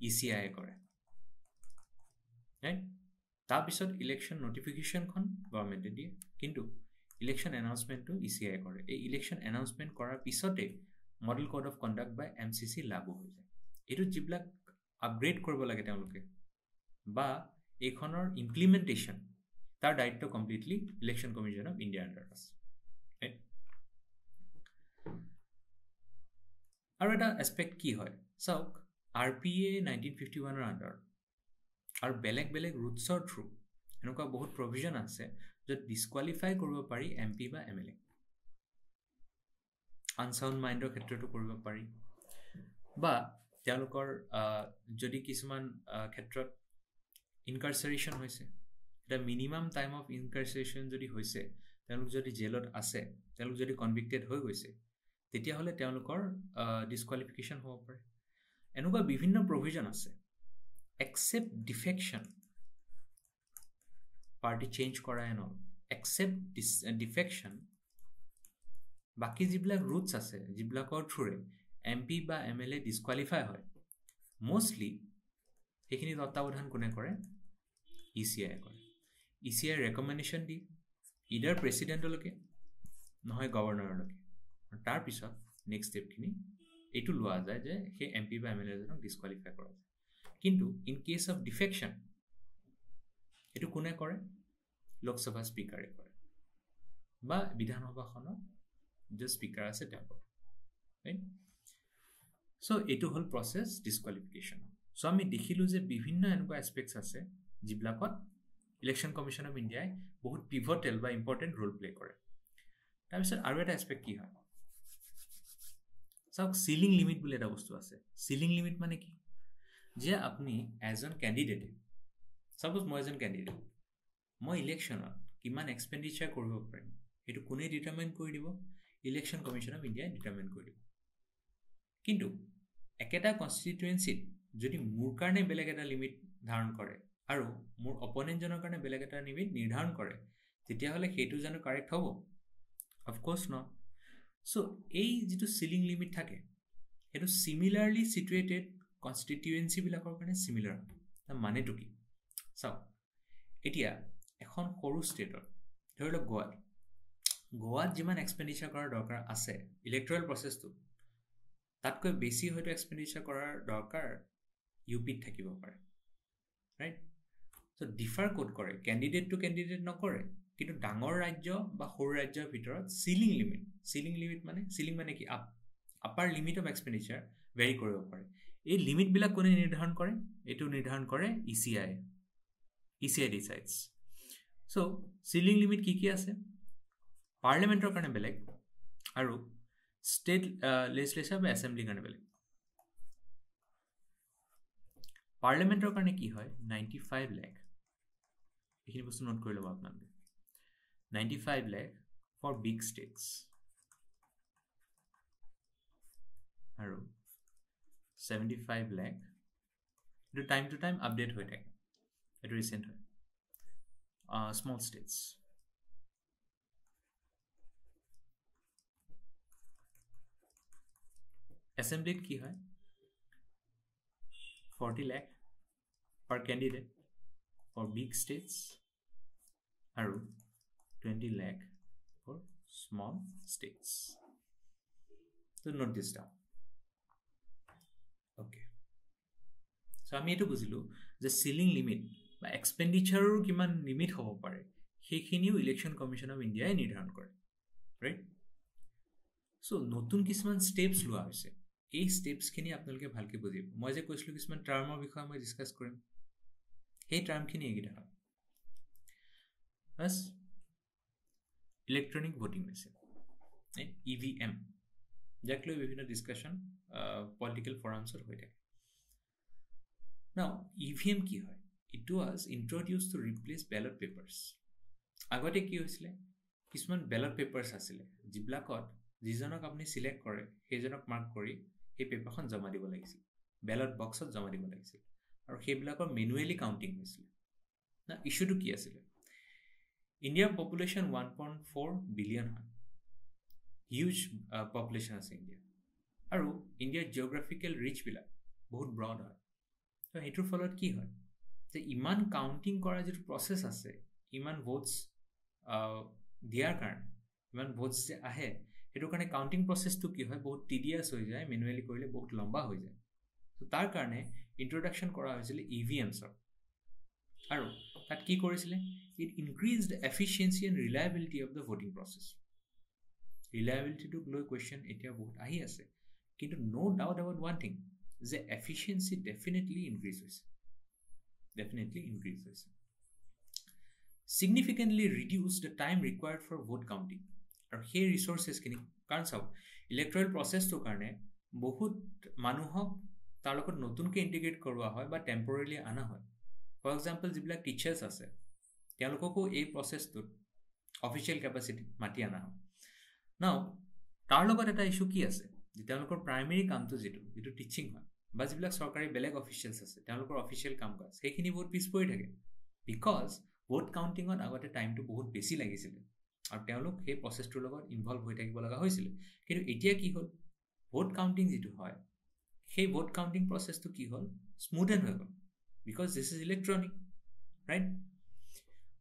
ইচিআই কৰে ৰাইট তাৰপিছত ইলেকশ্যন নটিফিকেশ্যনখন গভৰ্ণমেণ্টে দিয়ে কিন্তু ইলেকশ্যন এনাউন্সমেণ্টটো ইচিআই কৰে এই ইলেকশ্যন এনাউন্সমেণ্ট কৰাৰ পিছতে model code of conduct by MCC লাগু হৈ যায় এইটো যিবিলাক আপগ্ৰেড কৰিব লাগে তেওঁলোকে বা এইখনৰ ইমপ্লিমেন্টেশন তাৰ দায়িত্ব completely election commission of India under আছে আৰু এটা এসপেক্ট কি হয় চাওক আৰপিএ 1951 ৰ আণ্ডাৰ আৰু বেলেগ বেলেগ ৰুটছৰ থ্ৰু এনেকুৱা বহুত প্ৰভিজন আছে য'ত ডিসকোৱালিফাই কৰিব পাৰি এমপি বা এমএলএ আনসাউণ্ড মাইণ্ডৰ ক্ষেত্ৰতো কৰিব পাৰি বা তেওঁলোকৰ যদি কিছুমান ক্ষেত্ৰত ইনকাৰচাৰেশ্যন হৈছে এটা মিনিমাম টাইম অফ ইনকাৰচাৰেশ্যন যদি হৈছে তেওঁলোক যদি জেলত আছে তেওঁলোক যদি কনভিক্টেড হৈ গৈছে তেতিয়াহ'লে তেওঁলোকৰ ডিসকোৱালিফিকেশ্যন হ'ব পাৰে এনেকুৱা বিভিন্ন প্ৰভিজন আছে এক্সেপ্ট ডিফেকশ্যন পাৰ্টি চেঞ্জ কৰা এন অল এক্সেপ্ট ডিফেকশ্যন বাকী যিবিলাক ৰুটছ আছে যিবিলাকৰ থ্ৰুৰে এমপি বা এমএলএ ডিসকোৱালিফাই হয় মোষ্টলি সেইখিনি তত্ত্বাৱধান কোনে কৰে ইচিআই কৰে ইচিআই ৰেকমেণ্ডেশ্যন দি ইডাৰ প্ৰেচিডেণ্টলৈকে নহয় গভৰ্ণৰলৈকে তাৰপিছত নেক্সট ষ্টেপখিনি এইটো লোৱা যায় যে সেই এমপি বা এমএলএজনক ডিসকোৱালিফাই কৰা যায় কিন্তু ইন কেছ অফ ডিফেকশ্যন এইটো কোনে কৰে লোকসভা স্পীকাৰে কৰে বা বিধানসভাখনৰ যে স্পীকাৰ আছে তেওঁ কৰে ৰাইট চ' এইটো হ'ল প্ৰচেছ ডিসকোৱালিফিকেশ্যন চ' আমি দেখিলোঁ যে বিভিন্ন এনেকুৱা এছপেক্টছ আছে যিবিলাকত ইলেকশ্যন কমিশ্যন অফ ইণ্ডিয়াই বহুত পিভটেল বা ইম্পৰ্টেণ্ট ৰোল প্লে কৰে তাৰপিছত আৰু এটা এছপেক্ট কি হয় চাওক চিলিং লিমিট বুলি এটা বস্তু আছে চিলিং লিমিট মানে কি যে আপুনি এজন কেণ্ডিডেটে চাপ'জ মই এজন কেণ্ডিডেট মই ইলেকশ্যনত কিমান এক্সপেণ্ডিচাৰ কৰিব পাৰিম সেইটো কোনে ডিটাৰমাইন কৰি দিব ইলেকশ্যন কমিশ্যন অফ ইণ্ডিয়াই ডিটাৰমাইন কৰি দিব কিন্তু একেটা কনষ্টিটুৱেঞ্চিত যদি মোৰ কাৰণে বেলেগ এটা লিমিট ধাৰণ কৰে আৰু মোৰ অপনেণ্টজনৰ কাৰণে বেলেগ এটা লিমিট নিৰ্ধাৰণ কৰে তেতিয়াহ'লে সেইটো জানো কাৰেক্ট হ'ব অফক'ৰ্ছ নট চ' এই যিটো চিলিং লিমিট থাকে সেইটো চিমিলাৰলি চিটুৱেটেড কনষ্টিটুৱেঞ্চিবিলাকৰ কাৰণে চিমিলাৰ তাৰ মানেটো কি চাওক এতিয়া এখন সৰু ষ্টেটত ধৰি লওক গোৱাত যিমান এক্সপেণ্ডিচাৰ কৰাৰ দৰকাৰ আছে ইলেক্ট্ৰেল প্ৰচেছটো তাতকৈ বেছি হয়তো এক্সপেণ্ডিচাৰ কৰাৰ দৰকাৰ ইউপিত থাকিব পাৰে ৰাইট চ' ডিফাৰ ক'ত কৰে কেণ্ডিডেট টু কেণ্ডিডেট নকৰে কিন্তু ডাঙৰ ৰাজ্য বা সৰু ৰাজ্যৰ ভিতৰত চিলিং লিমিট মানে চিলিং মানে কি upper limit of expenditure very কৰিব পাৰে এই লিমিটবিলাক কোনে নিৰ্ধাৰণ কৰে এইটো নিৰ্ধাৰণ কৰে ইচিআই ডিচাইডছ So ceiling limit কি আছে পাৰ্লিমেণ্টৰ কাৰণে বেলেগ আৰু ষ্টেট লেজিসলেচাৰ বা এছেম্বলি কাৰণে বেলেগ পাৰ্লিমেণ্টৰ কাৰণে কি হয় 95 লাখ এইখিনি বস্তু নোট কৰি ল'ব আপোনালোকে 95 লাখ for big states আৰু 75 lakh to time update হৈ থাকে এটো ৰিসেন্ট হয় small states assembly কি হয় 40 lakh per candidate for big states আৰু 20 lakh for small states so note this down okay so আমি এটো বুজিলো যে সিলিং লিমিট বা এক্সপেন্ডিচাৰৰ কিমান লিমিট হ'ব পাৰে সেইখিনিও ইলেকশন কমিশন অফ ইন্ডিয়াই নিৰ্ধাৰণ কৰে ৰাইট সো নতুন কিছুমান স্টেপস লোৱা হৈছে এই স্টেপসখিনি আপোনালোকে ভালকে বুজিব মই যে কৈছিলো কিছুমান টাৰ্মৰ বিষয়ে মই ডিসকাস কৰিম এই টাৰ্মখিনি এগিটা হয় বাস ইলেক্ট্ৰনিক ভোটিং মেচিন EVM যাক লৈ বিভিন্ন ডিসকাশন পলিটিক্যাল ফোৰামসৰ হৈ থাকে নাও EVM কি হয় it was introduced to replace ballot papers আগতে কি হৈছিল কিছুমান ballot papers আছিল জিবিলাকত যিজনক আপুনি সিলেক্ট কৰে সেইজনক মাৰ্ক কৰি এই পেপাৰখন জমা দিব লাগিছিল ballot boxত জমা দিব লাগিছিল আৰু সেইবিলাকৰ ম্যানুয়ালি কাউন্টিং হৈছিল না ইস্যুটো কি আছিল ইন্ডিয়াৰ পপুলেশন 1.4 বিলিয়ন হয় হিউজ পপুলেশন আছে ইন্ডিয়া আৰু ইন্ডিয়াৰ জিওগ্ৰাফিক্যাল ৰিচ বিলাক বহুত ব্ৰড হয় তো হেতুৰ ফলত কি হয় যে ইমান কাউন্টিং কৰা যে প্ৰসেস আছে ইমান ভোটস দিয়াৰ কাৰণে ইমান ভোটস যে আহে হেতু কাৰণে কাউন্টিং প্ৰসেসটো কি হয় বহুত টিডিয়াস হৈ যায় ম্যানুয়ালি কৰিলে বহুত লম্বা হৈ যায় তো তাৰ কাৰণে ইন্ট্ৰোডাকশন কৰা হৈছিল EVMsৰ আৰু তাত কি কৰিছিল it increased the efficiency and reliability of the voting process reliability to glow question এতিয়া বহুত আহি আছে কিন্তু no doubt about one thing the efficiency definitely increases significantly reduce the time required for vote counting আৰু সেই resources খিনি কাৰণ চাও electoral process to কাৰণে বহুত মানুহক তাৰ লগত নতুনকৈ ইন্টিগ্ৰেট কৰোৱা হয় বা টেম্পৰেলি আনা হয় ফৰ এক্সাম্পল যিবিলাক টিচাৰ্স আছে তেওঁলোককো এই প্ৰসেসটোত অফিচিয়েল ক্যাপাসিটি মাতি আনা হয় নাও তাৰ লগত এটা ইস্যু কি আছে যে তেওঁলোকৰ প্ৰাইমেৰী কামটো যেটো টিচিং হয় বা যিবিলাক সৰকাৰি বেলেগ অফিচিয়েলস আছে তেওঁলোকৰ অফিচিয়েল কাম কৰে সেইখিনি বহুত পিছ পৰি থাকে বিকজ ভোট কাউন্টিংত আগতে টাইমটো বহুত বেছি লাগিছিল আৰু তেওঁলোক সেই প্ৰসেসটোৰ লগত ইনভলভ হৈ থাকিব লগা হৈছিল কিন্তু এতিয়া কি হ'ল ভোট কাউন্টিং যেটো হয় সেই ভোট কাউন্টিং প্ৰসেসটো কি হ'ল স্মুথেন হৈ গ'ল because this is electronic right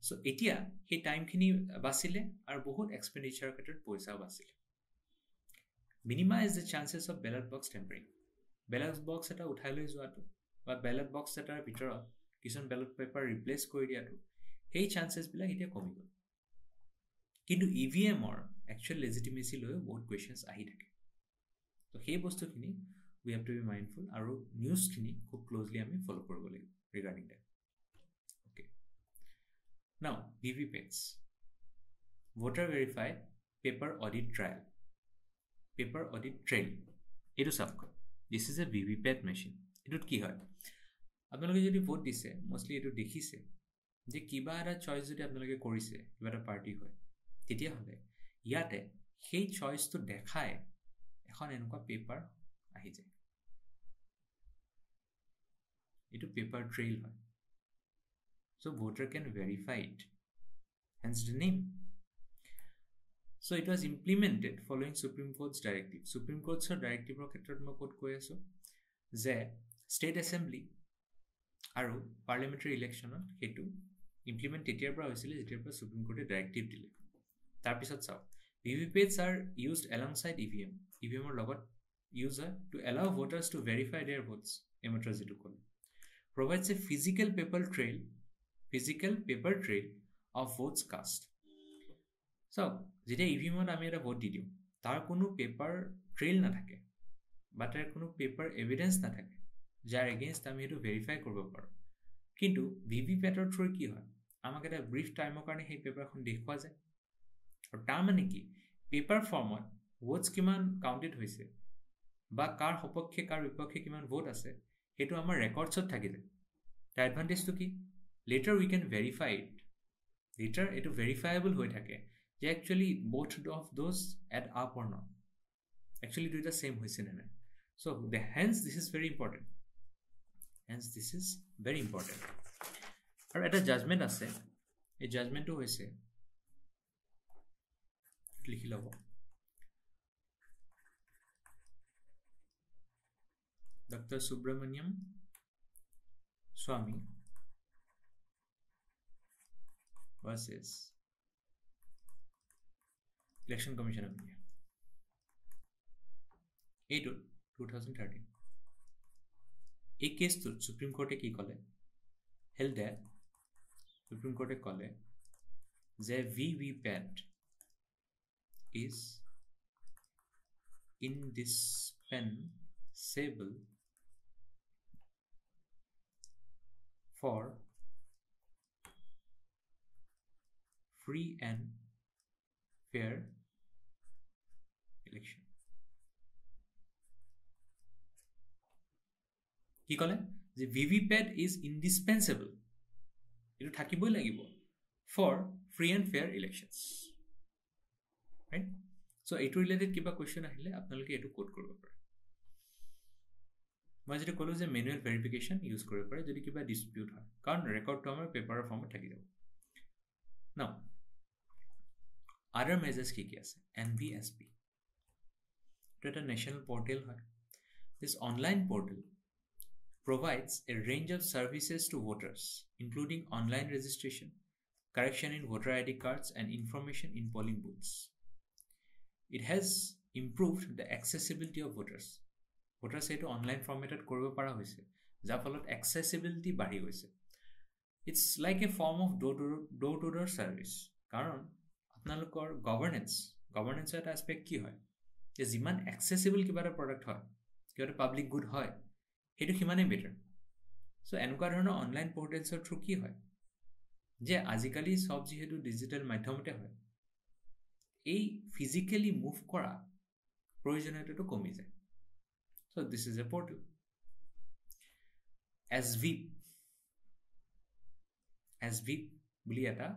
so এতিয়া সেই টাইমখিনি বাছিলে আৰু বহুত এক্সপেন্ডিচাৰ ক্ষেত্ৰত পইচা বাছিলে minimize the chances of ballot box tampering ballot box এটা উঠাই লৈ যোৱাটো বা ballot box এটাৰ ভিতৰত কিছুমান ballot paper replace কৰি দিয়াটো সেই chances বিলাক এতিয়া কমি গ'ল কিন্তু EVM or actual legitimacy লৈ বহুত questions আহি থাকে তো সেই বস্তুখিনি we have to be mindful আৰু নিউজ খিনি খুব ক্লোজলি আমি ফলো কৰিব লাগিব regarding that okay now VVPATs voter verified paper audit trail এটো সাফ কৰ this is a VVPAT machine এটোত কি হয় আপোনালোকে যদি ভোট দিছে মোস্টলি এটো দেখিছে যে কিবা এটা চয়েস যদি আপোনালোকে কৰিছে কিবা এটা পাৰ্টি হয় তেতিয়া হলে ইয়াতে সেই চয়েসটো দেখায় এখন এনেকুৱা পেপাৰ আহি যায় এটো পেপাৰ ট্ৰেইল হয় so voter can verify it hence the name so it was implemented following Supreme Court's directive Supreme Court's directive ক্ষেত্ৰত মই কোট কৈ আছো যে state assembly আৰু parliamentary electionত হেতু implement তেতিয়াৰ পৰা হৈছিল যেতিয়াৰ পৰা Supreme Court directive দিলে তাৰ পিছত চাও VVPATs are used alongside EVM ৰ লগত use to allow voters to verify their votes এমাত্ৰ যেটো কল provides a physical paper trail of votes cast so যেতিয়া EVMত আমি এটা ভোট দি দিও তাৰ কোনো পেপাৰ ট্ৰেইল না থাকে বা তাৰ কোনো পেপাৰ এভিডেন্স না থাকে যাৰ এগেইনষ্ট আমি এটো ভেৰিফাই কৰিব পাৰো কিন্তু VVPATৰ থ্ৰু কি হয় আমাক এটা ব্ৰিফ টাইমৰ কাৰণে সেই পেপাৰখন দেখুৱা যায় আৰু তাৰ মানে কি পেপাৰ ফৰ্মত ভোটছ কিমান কাউণ্টেড হৈছে বা কাৰ সপক্ষে কাৰ বিপক্ষে কিমান ভোট আছে সেইটো আমাৰ ৰেকৰ্ডছত থাকি যায় তাৰ এডভান্টেজটো কি letter we can verify it letter এইটো ভেৰিফাইবল হৈ থাকে যে actually both of those add up or not actually দুইটা same হৈছে নে নাই so hence this is very important আৰু এটা জাজমেণ্ট আছে এই জাজমেণ্টটো হৈছে লিখি ল'ব Dr. Subramaniam Swamy versus Election Commission of India. 2013. A case to Supreme Court ki kole held that Supreme Court kole the VVPAT is indispensable for free and fair election. কি কলে যে VVPAT is indispensable এটো থাকিবই লাগিব for free and fair elections right so এটো রিলেটেড কিবা কোৱেশ্চন আহিলে আপোনালোকে এটো কোড কৰিব পাৰে মই যেটা কলো যে ম্যানুয়াল ভেৰিফিকেশন ইউজ কৰিব পাৰে যদি কিবা ডিসপিউট হয় কাৰণ ৰেকৰ্ডটো আমাৰ পেপাৰৰ ফৰ্মত থাকি যাব নাও other measures কি আছে NVSP এটা national portal হয় this online portal provides a range of services to voters including online registration correction in voter ID cards and information in polling booths it has improved the accessibility of voters voters eto online formatted koribo para hoise ja folot accessibility bari hoise it's like a form of door to door service karon apnalokor governance eta aspect ki hoy je jiman accessible kibara product hoy kiota public good hoy hetu kimane better so enuka dhorono online portals er through ki hoy je azikali sob jehetu digital মাধ্যমতে হয় এই physically move করা প্রয়োজনীয়তাটো কমি যায় so this is a portal SVIP বুলি এটা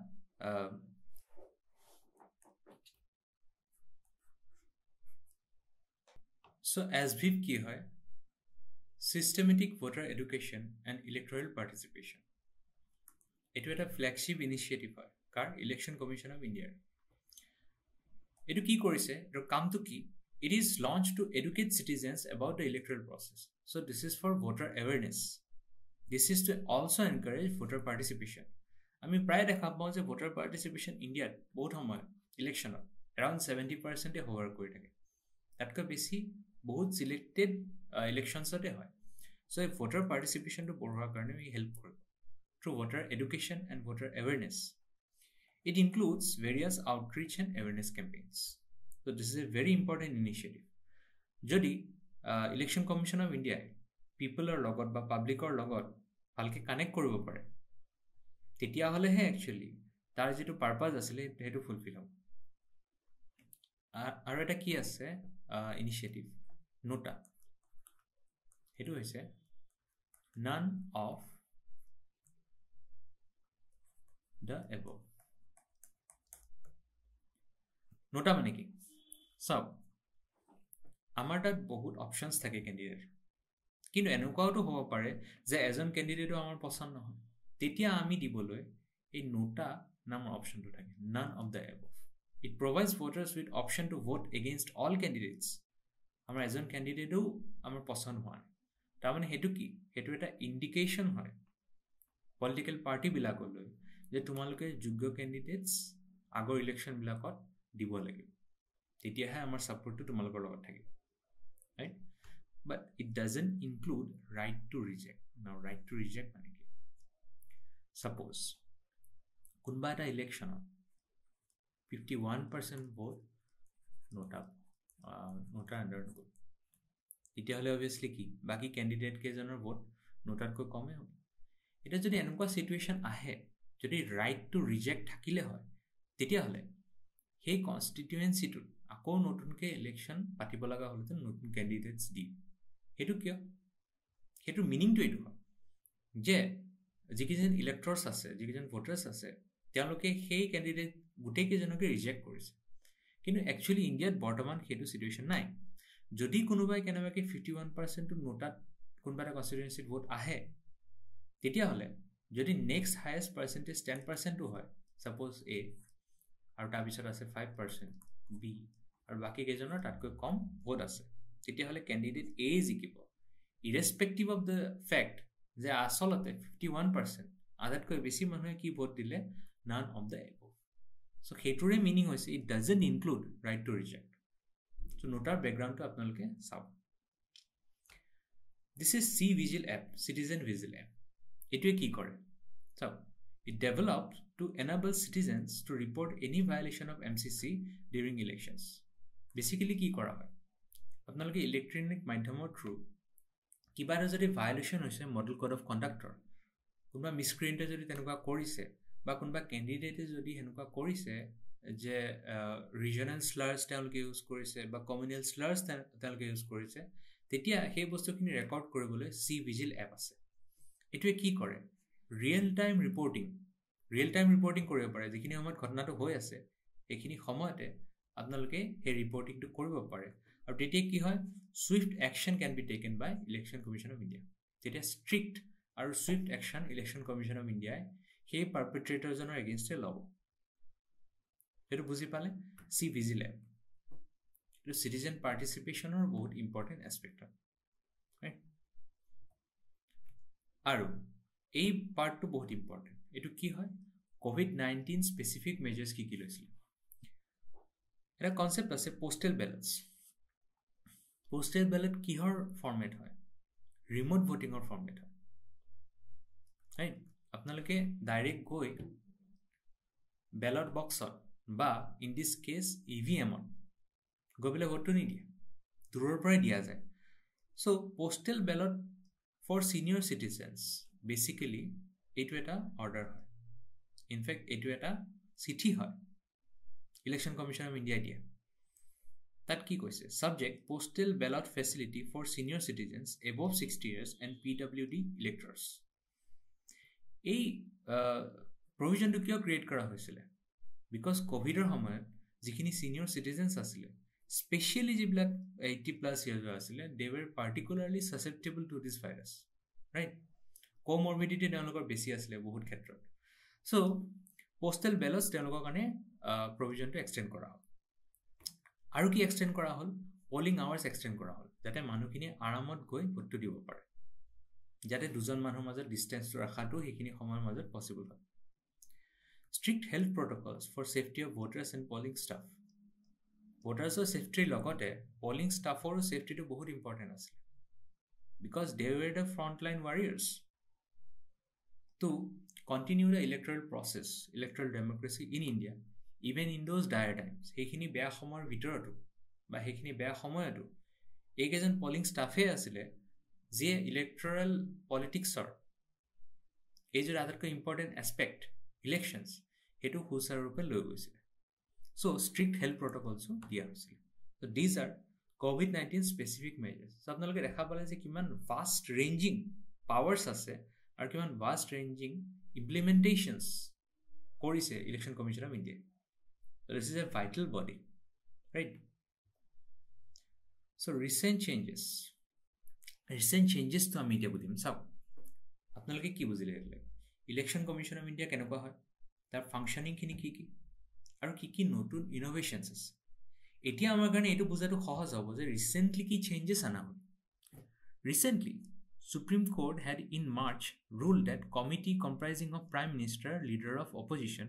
so SVIP কি হয় systematic voter education and electoral participation এটো এটা flagship initiative হয় কাৰ election commission of India এটো কি কৰিছে এৰ কামটো কি it is launched to educate citizens about the electoral process so this is for voter awareness this is to also encourage voter participation আমি প্ৰায় দেখা পাওঁ যে voter participation ইণ্ডিয়াত বহুত সময় ইলেকশনত around 70% এ হোভাৰ কৰি থাকে তাতকৈ বেছি বহুত সিলেক্টেড ইলেকশনছতে হয় so voter participation to বঢ়োৱাৰ কাৰণে we help কৰিব through voter education and voter awareness it includes various outreach and awareness campaigns so this is a very important initiative jodi election commission of India people or logot ba public or logot halke connect koribo pare tetia hole he actually tar jetu purpose asile hetu fulfill hob aru eta ki ase initiative nota hetu hoise none of the above nota mane ki so আমাৰ তাত বহুত অপশনস থাকে ক্যান্ডিডেট কিন্তু এনুকাওটো হ'ব পাৰে যে এজন ক্যান্ডিডেটও আমাৰ পছন্দ নহয় তেতিয়া আমি দিবলৈ এই নোটা নামৰ অপশনটো থাকে none of the above it provides voters with option to vote against all candidates আমাৰ এজন ক্যান্ডিডেটও আমাৰ পছন্দ হোৱা তাৰ মানে হেতু কি হেতু এটা ইন্ডিকেশন হয় পলিটিক্যাল পাৰ্টি বিলাকলৈ যে তোমালোকে যোগ্য ক্যান্ডিডেটস আগৰ ইলেকশন বিলাকত দিব লাগিব তেতিয়াহে আমাৰ সাপোৰ্টটো তোমালোকৰ লগত থাকিব right but it doesn't include right to reject now right to reject মানে কি suppose কোনবা এটা ইলেকশনত 51% ভোট নোটা আন্ডাৰ গ'ল এতিয়া হলে obviously কি বাকি ক্যান্ডিডেট কেজনৰ ভোট নোটাতকৈ কমে হ'ব এটা যদি এনেকুৱা সিচুৱেচন আহে যদি ৰাইট টু ৰিজেক্ট থাকিলে হয় তেতিয়াহ'লে সেই কনষ্টিটুৱেঞ্চিটোত আকৌ নতুনকৈ ইলেকশ্যন পাতিব লগা হ'লেতো নতুন কেণ্ডিডেটছ দি সেইটো কিয় সেইটো মিনিংটো এইটো হয় যে যিকেইজন ইলেক্টৰ্ছ আছে যিকেইজন ভোটাৰ্ছ আছে তেওঁলোকে সেই কেণ্ডিডেট গোটেইকেইজনকে ৰিজেক্ট কৰিছে কিন্তু একচুৱেলি ইণ্ডিয়াত বৰ্তমান সেইটো চিটুৱেশ্যন নাই যদি কোনোবাই কেনেবাকৈ 51%টো নোটাত কোনোবা এটা কনষ্টিটুৱেঞ্চিত ভোট আহে তেতিয়াহ'লে যদি নেক্সট হায়েষ্ট পাৰ্চেণ্টেজ 10%টো হয় ছাপ'জ এ আৰু তাৰপিছত আছে 5% বি আৰু বাকী কেইজনৰ তাতকৈ কম ভোট আছে তেতিয়াহ'লে কেণ্ডিডেট এ জিকিব ইৰেছপেক্টিভ অফ দ্য ফেক্ট যে আচলতে 51% আধাতকৈ বেছি মানুহে কি ভোট দিলে none of the above so সেইটোৰে মিনিং হৈছে it doesn't include right to reject so নোটাৰ বেকগ্ৰাউণ্ডটো আপোনালোকে চাওক this is C-Vigil app citizen vigil app এইটোৱে কি কৰে চাওক it developed to enable citizens to report any violation of MCC during elections basically কি কৰা হয় আপোনালোকে ইলেক্ট্ৰনিক মাধ্যমৰ থ্ৰু কিবা এটা যদি ভায়োলেশ্যন হৈছে মডেল কোড অফ কণ্ডাক্টৰ কোনোবা মিছক্ৰিয়েণ্টে যদি তেনেকুৱা কৰিছে বা কোনোবা কেণ্ডিডেটে যদি সেনেকুৱা কৰিছে যে ৰিজনেল স্লাৰ্ছ তেওঁলোকে ইউজ কৰিছে বা কমিউনেল স্লাৰ্ছ তেওঁলোকে ইউজ কৰিছে তেতিয়া সেই বস্তুখিনি ৰেকৰ্ড কৰিবলৈ C-Vigil এপ আছে এইটোৱে কি কৰে ৰিয়েল টাইম ৰিপৰ্টিং কৰিব পাৰে যিখিনি সময়ত ঘটনাটো হৈ আছে এইখিনি সময়তে আপোনালোকে সেই ৰিপৰ্টিংটো কৰিব পাৰে আৰু তেতিয়া কি হয় swift action can be taken by Election Commission of India তেতিয়া strict আৰু swift action Election Commission of India সেই পাৰপেট্ৰেটৰজনৰ এগেইনষ্টে ল'ব সেইটো বুজি পালে C-Vigil এপ এইটো চিটিজেন পাৰ্টিচিপেশ্যনৰ বহুত ইম্পৰ্টেণ্ট এছপেক্ট হয় আৰু এই পাৰ্টটো বহুত ইম্পৰ্টেণ্ট এইটো কি হয় COVID-19 স্পেচিফিক মেজাৰ্ছ কি লৈছিলে এটা কনচেপ্ট আছে পোষ্টেল বেলট কিহৰ ফৰ্মেট হয় ৰিমোট ভোটিঙৰ ফৰ্মেট হয় ৰাইট আপোনালোকে ডাইৰেক্ট গৈ বেলট বক্সত বা ইন দিছ কেছ EVMত গৈ পেলাই ভোটটো নিদিয়ে দূৰৰ পৰাই দিয়া যায় so' postal ballot for senior citizens basically এইটো এটা অৰ্ডাৰ হয় ইনফেক্ট এইটো এটা চিঠি হয় ইলেকশ্যন কমিশ্যন অফ ইণ্ডিয়া দিয়া তাত কি কৈছে subject postal ballot facility for senior citizens above 60 years and PWD electors এই প্ৰভিজনটো কিয় ক্ৰিয়েট কৰা হৈছিলে বিকজ ক'ভিডৰ সময়ত যিখিনি ছিনিয়ৰ চিটিজেনছ আছিলে স্পেচিয়েলি যিবিলাক 80+ years আছিলে they were particularly susceptible to this virus right comorbidity তেওঁলোকৰ বেছি আছিলে বহুত ক্ষেত্ৰত চ' পোষ্টেল বেলটছ তেওঁলোকৰ কাৰণে প্ৰভিজনটো এক্সটেণ্ড কৰা হ'ল আৰু কি এক্সটেণ্ড কৰা হ'ল পলিং আৱাৰ্ছ এক্সটেণ্ড কৰা হ'ল যাতে মানুহখিনি আৰামত গৈ ভোটটো দিব পাৰে যাতে দুজন মানুহৰ মাজত ডিষ্টেঞ্চটো ৰখাটো সেইখিনি সময়ৰ মাজত পচিবল হয় strict health protocols for safety of voters and polling staff ভোটাৰ্ছৰ ছেফটিৰ লগতে পলিং ষ্টাফৰো ছেফটিটো বহুত ইম্পৰ্টেণ্ট আছিলে because they were the frontline warriors to continue the electoral process electoral democracy in India even in those dire times সেইখিনি বেয়া সময়ৰ ভিতৰতো বা সেইখিনি বেয়া সময়তো এইকেইজন পলিং ষ্টাফে আছিলে যিয়ে ইলেক্ট্ৰেল পলিটিক্সৰ এই যে আটাইতকৈ ইম্পৰ্টেণ্ট এছপেক্ট ইলেকশ্যনছ সেইটো সুচাৰুৰূপে লৈ গৈছিলে চ' ষ্ট্ৰিক্ট হেল্থ প্ৰট'কলছো দিয়া হৈছিলে so' these are COVID-19 specific measures so' আপোনালোকে দেখা পালে যে কিমান ভাষ্ট ৰেঞ্জিং পাৱাৰ্ছ আছে আৰু কিমান ভাষ্ট ৰেঞ্জিং ইমপ্লিমেণ্টেশ্যনছ কৰিছে election commission of India this is a vital body right so' recent চেঞ্জেছটো আমি এতিয়া বুজিম চাওক আপোনালোকে কি বুজিলে ইলেকশ্যন কমিশ্যন অফ ইণ্ডিয়া কেনেকুৱা হয় তাৰ ফাংচনিংখিনি কি আৰু কি নতুন ইন'ভেশ্যনছ আছে এতিয়া আমাৰ কাৰণে এইটো বুজাটো সহজ হ'ব যে ৰিচেণ্টলি কি চেঞ্জেছ অনা হ'ল recently Supreme Court had in March ruled that committee comprising of Prime Minister, Leader of Opposition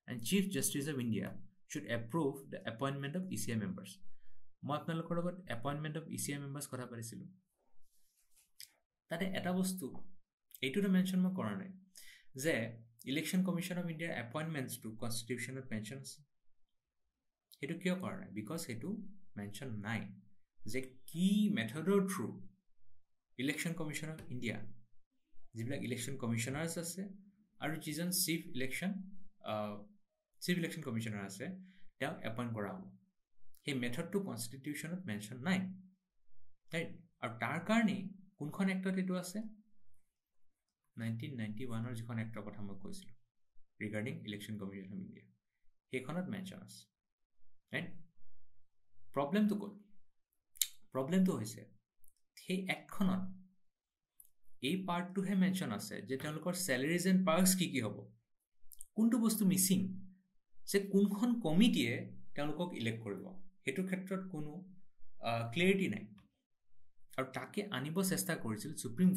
and Chief Justice of India should approve the appointment of ECI members. মই আপোনালোকৰ লগত appointment of ECI members কথা পাতিছিলোঁ তাতে এটা বস্তু এইটোতো মেনশ্যন মই কৰা নাই যে ইলেকশ্যন কমিশ্যন অফ ইণ্ডিয়াৰ এপইণ্টমেণ্টছটো কনষ্টিটিউশ্যনত মেনশ্যন আছে সেইটো কিয় কৰা নাই বিকজ সেইটো মেনশ্যন নাই যে কি মেথডৰ through election commission of India যিবিলাক ইলেকশ্যন কমিশ্যনাৰ্ছ আছে আৰু যিজন চিফ ইলেকশ্যন কমিশ্যনাৰ আছে তেওঁক এপইণ্ট কৰা হ'ব সেই মেথডটো কনষ্টিটিউশ্যনত মেনশ্যন নাই ৰাইট আৰু তাৰ কাৰণেই কোনখন এক্টত এইটো আছে 1991 যিখন এক্টৰ কথা মই কৈছিলোঁ regarding election commission of India সেইখনত মেনশ্যন আছে ৰাইট প্ৰব্লেমটো ক'ত প্ৰব্লেমটো হৈছে সেই এক্টখনত এই পাৰ্টটোহে মেনশ্যন আছে যে তেওঁলোকৰ চেলাৰিজ এণ্ড পাৰ্কছ কি হ'ব কোনটো বস্তু মিচিং যে কোনখন কমিটিয়ে তেওঁলোকক ইলেক্ট কৰিব সেইটোৰ ক্ষেত্ৰত কোনো ক্লিয়াৰিটি নাই আৰু তাকে আনিব চেষ্টা কৰিছিল সুপ্ৰিম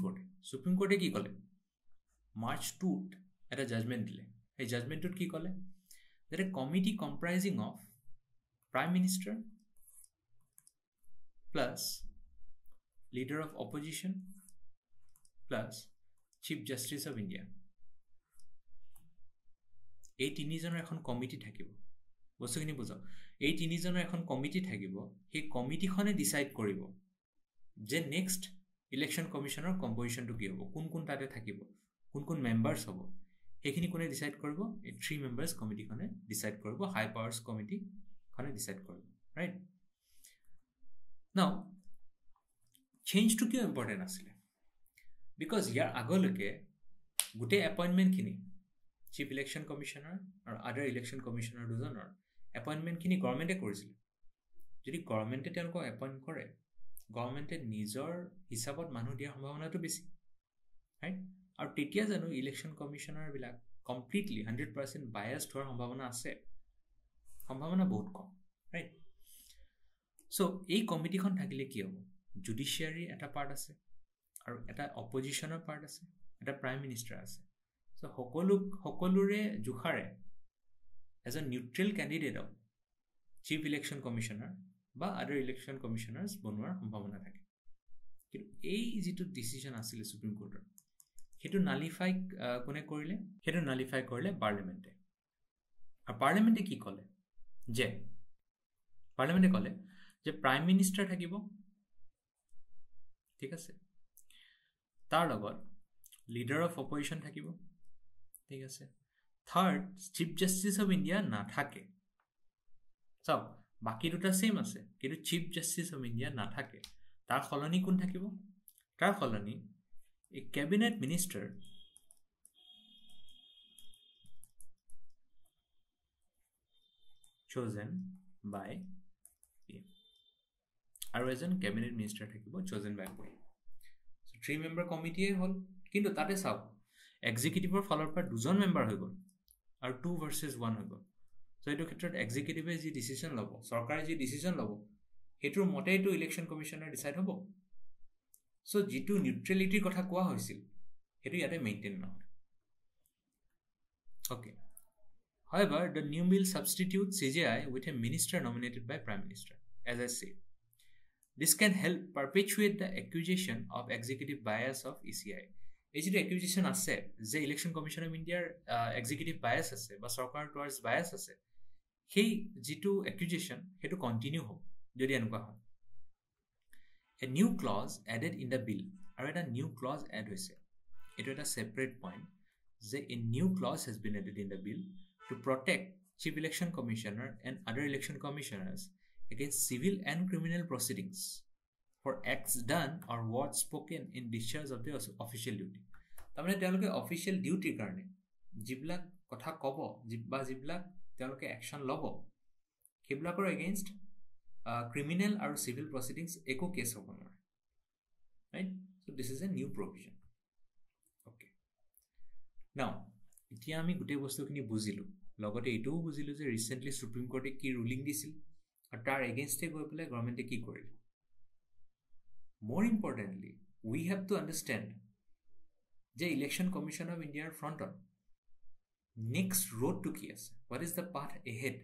কোৰ্টে কি ক'লে মাৰ্চ 2ত এটা জাজমেণ্ট দিলে সেই জাজমেণ্টটোত কি ক'লে that a committee comprising of Prime Minister plus Leader of Opposition plus Chief Justice of India এই তিনিজনৰ এখন কমিটি থাকিব বস্তুখিনি বুজাওক এই তিনিজনৰ এখন কমিটি থাকিব সেই কমিটিখনে ডিচাইড কৰিব যে নেক্সট ইলেকশ্যন কমিশ্যনৰ কম্পজিশ্যনটো কি হ'ব কোন তাতে থাকিব কোন মেম্বাৰ্ছ হ'ব সেইখিনি কোনে ডিচাইড কৰিব এই 3 মেম্বাৰ্ছ কমিটিখনে ডিচাইড কৰিব হাই পাৱাৰ্ছ কমিটিখনে ডিচাইড কৰিব ৰাইট নাও চেঞ্জটো কিয় ইম্পৰ্টেণ্ট আছিলে বিকজ ইয়াৰ আগলৈকে গোটেই এপইণ্টমেণ্টখিনি চিফ ইলেকশ্যন কমিশ্যনাৰ আৰু আদাৰ ইলেকশ্যন কমিশ্যনাৰ দুজনৰ এপইণ্টমেণ্টখিনি গভৰ্ণমেণ্টে কৰিছিলে যদি গভৰ্ণমেণ্টে তেওঁলোকক এপইণ্ট কৰে গভৰ্ণমেণ্টে নিজৰ হিচাপত মানুহ দিয়াৰ সম্ভাৱনাটো বেছি ৰাইট আৰু তেতিয়া জানো ইলেকশ্যন কমিশ্যনাৰবিলাক কমপ্লিটলি 100% বায়াছড হোৱাৰ সম্ভাৱনা আছে সম্ভাৱনা বহুত কম ৰাইট চ' এই কমিটিখন থাকিলে কি হ'ব জুডিচিয়াৰী এটা পাৰ্ট আছে আৰু এটা অপজিশ্যনৰ পাৰ্ট আছে এটা প্ৰাইম মিনিষ্টাৰ আছে চ' সকলোৰে জোখাৰে এজন নিউট্ৰেল কেণ্ডিডেটক চিফ ইলেকশ্যন কমিশ্যনাৰ বা আদাৰ ইলেকশ্যন কমিশ্যনাৰ্ছ বনোৱাৰ সম্ভাৱনা থাকে কিন্তু এই যিটো ডিচিশ্যন আছিলে সুপ্ৰিম কোৰ্টৰ সেইটো নালিফাই কোনে কৰিলে সেইটো নালিফাই কৰিলে পাৰ্লিমেণ্টে আৰু পাৰ্লিমেণ্টে কি ক'লে যে প্ৰাইম মিনিষ্টাৰ থাকিব ঠিক আছে তাৰ লগত লিডাৰ অফ অপজিশ্যন থাকিব ঠিক আছে third chief justice of India নাথাকে চাওক বাকী দুটা ছেইম আছে কিন্তু চিফ জাষ্টিছ অফ ইণ্ডিয়া নাথাকে তাৰ সলনি কোন থাকিব তাৰ সলনি a cabinet minister chosen by PM আৰু এজন cabinet minister থাকিব chosen by PM so 3 member committee হল কিন্তু তাতে চাওক এক্সিকিউটিভৰ ফালৰ পৰা দুজন মেম্বাৰ হৈ গ'ল আৰু 2 versus 1 হৈ গ'ল so এইটো ক্ষেত্ৰত এক্সিকিউটিভে যি ডিসিশন ল'ব চৰকাৰে যি ডিসিশন ল'ব হেতুৰ মতেইটো ইলেকশ্যন কমিশ্যনাৰ ডিসাইড হ'ব so যিটো নিউট্ৰেলিটিৰ কথা কোৱা হৈছিল হেতু ইয়াতে মেইনটেইন নহয় okay however the new bill substitutes CJI with a minister nominated by prime minister as I say this can help perpetuate the accusation of executive bias of ECI এই যিটো accusation আছে যে ইলেকশ্যন কমিশ্যন অফ ইণ্ডিয়াৰ এক্সিকিউটিভ বায়াস আছে বা চৰকাৰ টুৱাৰ্ডছ বায়াস আছে সেই যিটো accusation হেতু কন্টিনিউ হ'ব যদি এনেকুৱা হয় A new clause added in the bill. আৰু এটা new clause add হৈছে এইটো এটা separate point যে a new clause has been added in the bill to protect chief election commissioner and other election commissioners against civil and criminal proceedings for acts done or words spoken in discharge of their official duty তাৰমানে তেওঁলোকে অফিচিয়েল ডিউটিৰ কাৰণে যিবিলাক কথা ক'ব বা যিবিলাক তেওঁলোকে একশ্যন ল'ব সেইবিলাকৰ against criminal or civil proceedings echo case of honor right so this is a new provision okay now এতিয়া আমি গোটেই বস্তুখিনি বুজিলো লগতে এটোও বুজিলো যে ৰিসেন্টলি সুপ্ৰিম কোৰ্টে কি ৰুলিং দিছিল আৰু তাৰ এগেইনষ্টে গৈ পেলাই গভৰ্ণমেণ্টে কি কৰিলে more importantly we have to understand যে ইলেকশ্যন কমিশ্যন অফ ইণ্ডিয়াৰ ফ্ৰণ্টত নেক্সট ৰোড টু কি আছে what is the path ahead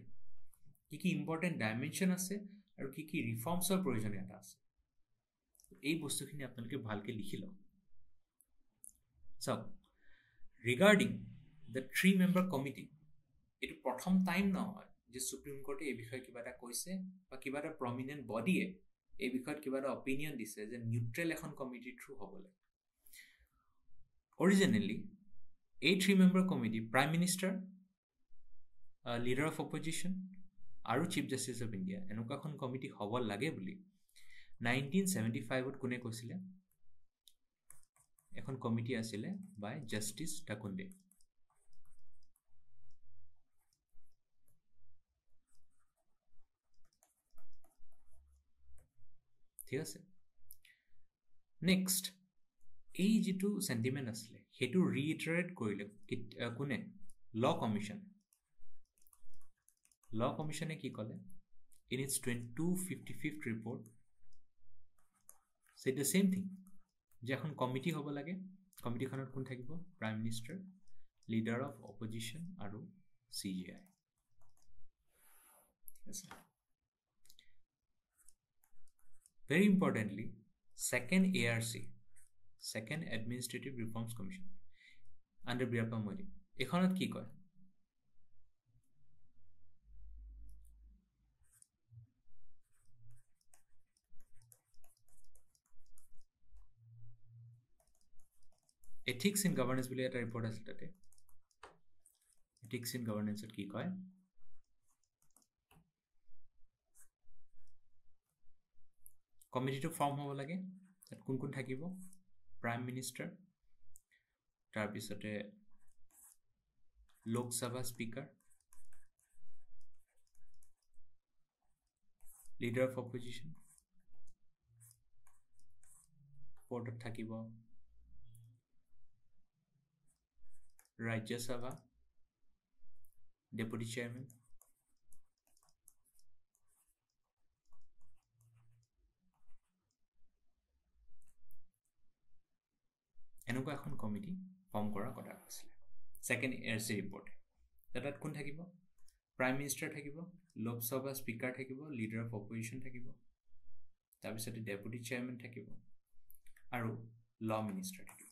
কি ইম্পৰ্টেণ্ট ডাইমেনশ্যন আছে আৰু কি ৰিফৰ্মছৰ প্ৰয়োজনীয়তা আছে এই বস্তুখিনি আপোনালোকে ভালকে লিখি লওক চাওক ৰিগাৰ্ডিং দ্য 3 member কমিটি এইটো প্ৰথম টাইম নহয় যে সুপ্ৰিম কোৰ্টে এই বিষয়ে কিবা এটা কৈছে বা কিবা এটা প্ৰমিনেণ্ট বডিয়ে এই বিষয়ত কিবা এটা অপিনিয়ন দিছে যে নিউট্ৰেল এখন কমিটি থ্ৰু হ'ব লাগে অৰিজিনেলি এই 3-member committee prime minister, leader of opposition আৰু চিফ জাষ্টিছ অফ ইণ্ডিয়া এনেকুৱা এখন কমিটি হ'ব লাগে বুলি 1975ত কোনে কৈছিলে? এখন কমিটি আছিলে বাই জাষ্টিছ টাকুণ্ডে। ঠিক আছে। নেক্সট, এই যিটো সেন্টিমেন্ট আছিলে সেইটো ৰিইটাৰেট কৰিলে কোনে? ল কমিশ্যন। ল কমিশ্যনে কি ক'লে? In it's 255th report said the same thing, যে এখন কমিটি হ'ব লাগে, কমিটিখনত কোন থাকিব? Prime minister, leader of opposition আৰু CJI। ঠিক আছে। Very importantly, second ARC, Second Administrative Reforms Commission, under Birappa Moily, এখনত কি কয়? Ethics in Governance বুলি এটা ৰিপৰ্ট আছিল তাতে। Ethics in Governance কি কয়? কমিটিটো ফৰ্ম হ'ব লাগে, তাত কোন কোন থাকিব? প্ৰাইম মিনিষ্টাৰ, তাৰপিছতে Lok Sabha speaker, leader of opposition, পৰ্টত থাকিব ৰাজ্যসভা, ডেপুটি চেয়াৰমেন, এনেকুৱা এখন কমিটি ফৰ্ম কৰাৰ কথা আছিলে ছেকেণ্ড ARC ৰিপৰ্টে। তাত কোন থাকিব? প্ৰাইম মিনিষ্টাৰ থাকিব, লোকসভা স্পীকাৰ থাকিব, লিডাৰ অফ অপজিশ্যন থাকিব, তাৰপিছতে ডেপুটি চেয়াৰমেন থাকিব আৰু ল মিনিষ্টাৰ থাকিব।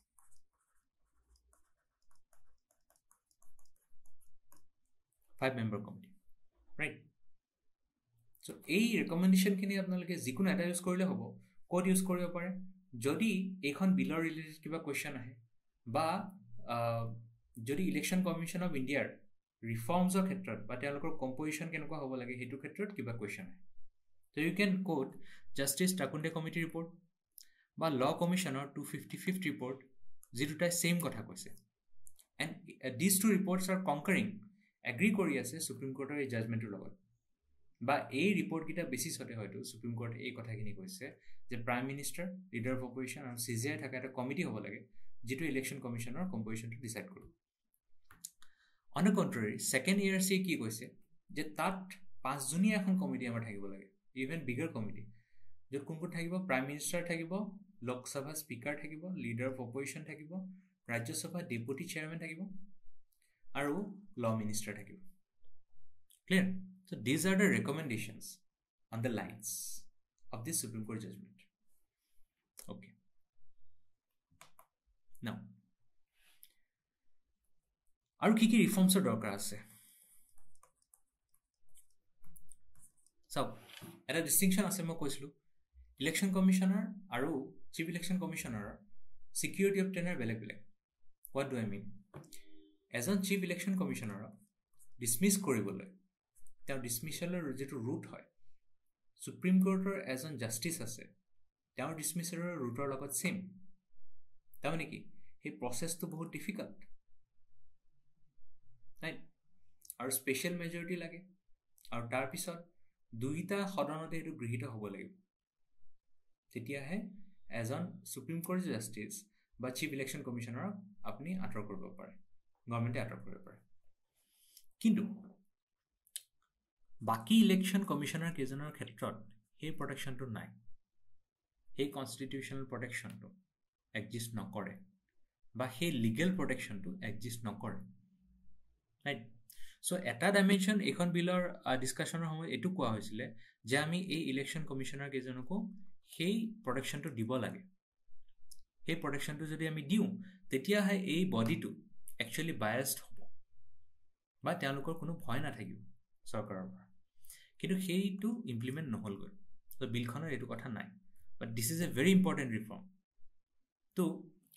Five-member committee, right? চ' এই ৰেকমেণ্ডেশ্যনখিনি আপোনালোকে যিকোনো এটা ইউজ কৰিলে হ'ব। ক'ত ইউজ কৰিব পাৰে? যদি এইখন বিলৰ ৰিলেটেড কিবা কুৱেশ্যন আহে বা যদি ইলেকশ্যন কমিশ্যন অফ ইণ্ডিয়াৰ ৰিফৰ্মছৰ ক্ষেত্ৰত বা তেওঁলোকৰ কম্পজিশ্যন কেনেকুৱা হ'ব লাগে সেইটো ক্ষেত্ৰত কিবা কুৱেশ্যন আহে, ত' ইউ কেন কোট জাষ্টিছ টাকুণ্ডে কমিটি ৰিপৰ্ট বা ল কমিশ্যনৰ 255th ৰিপৰ্ট, যি দুটাই ছেইম কথা কৈছে। And these two reports are concurring, agree কৰি আছে সুপ্ৰিম কোৰ্টৰ এই জাজমেণ্টৰ লগত, বা এই ৰিপৰ্টকেইটা বেচিছতে হয়তো সুপ্ৰিম কোৰ্টে এই কথাখিনি কৈছে যে prime minister, leader of opposition আৰু CJI থকা এটা কমিটি হ'ব লাগে যিটো ইলেকশ্যন কমিশ্যনৰ কম্পজিশ্যনটো ডিচাইড কৰিব। অন দ্য কণ্ট্ৰেৰী, ছেকেণ্ড ARC কি কৈছে যে তাত 5জনীয়া এখন কমিটি আমাৰ থাকিব লাগে, ইভেন বিগাৰ কমিটি, য'ত কোন কোন থাকিব? প্ৰাইম মিনিষ্টাৰ থাকিব, লোকসভা স্পীকাৰ থাকিব, লিডাৰ অফ অপজিশ্যন থাকিব, ৰাজ্যসভা ডেপুটি চেয়াৰমেন থাকিব আৰু ল মিনিষ্টাৰ থাকিব। Clear? So these are the recommendations on the lines of this Supreme Court judgment. Okay. Now, আৰু কি ৰিফৰ্মছৰ দৰকাৰ আছে? চাওক, এটা ডিষ্টিংশ্যন আছে, মই কৈছিলোঁ ইলেকশ্যন কমিশ্যনাৰ আৰু চিফ ইলেকশ্যন কমিশ্যনাৰৰ ছিকিউৰিটি অফ টেনাৰ বেলেগ বেলেগ। What do I mean? এজন চিফ ইলেকশ্যন কমিশ্যনাৰক ডিছমিছ কৰিবলৈ তেওঁ ডিছমিছলৰ যিটো ৰুট হয়, সুপ্ৰিম কোৰ্টৰ এজন জাষ্টিছ আছে, তেওঁৰ ডিছমিছলৰ ৰুটৰ লগত ছেইম। তাৰমানে কি? সেই প্ৰচেছটো বহুত ডিফিকাল্ট, ৰাইট? আৰু স্পেচিয়েল মেজৰিটি লাগে, আৰু তাৰপিছত দুইটা সদনতে এইটো গৃহীত হ'ব লাগিব, তেতিয়াহে এজন সুপ্ৰিম কোৰ্ট জাষ্টিছ বা চিফ ইলেকশ্যন কমিশ্যনাৰক আপুনি আঁতৰ কৰিব পাৰে, গভৰ্ণমেণ্টে আঁতৰ কৰিব পাৰে। কিন্তু বাকী ইলেকশ্যন কমিশ্যনাৰ কেইজনৰ ক্ষেত্ৰত সেই প্ৰটেকশ্যনটো নাই, সেই কনষ্টিটিউশ্যনেল প্ৰটেকশ্যনটো এক্সিষ্ট নকৰে, বা সেই লিগেল প্ৰটেকশ্যনটো এক্সিষ্ট নকৰে, ৰাইট? চ' এটা ডাইমেনশ্যন এইখন বিলৰ ডিছকাশ্যনৰ সময়ত এইটো কোৱা হৈছিলে যে আমি এই ইলেকশ্যন কমিশ্যনাৰ কেইজনকো সেই প্ৰটেকশ্যনটো দিব লাগে। সেই প্ৰটেকশ্যনটো যদি আমি দিওঁ, তেতিয়াহে এই বডিটো একচুৱেলি বায়াছড হ'ব বা তেওঁলোকৰ কোনো ভয় নাথাকিব চৰকাৰৰ পৰা। কিন্তু সেইটো ইমপ্লিমেণ্ট নহ'লগৈ, ত' বিলখনৰ এইটো কথা নাই। But this is a very important reform to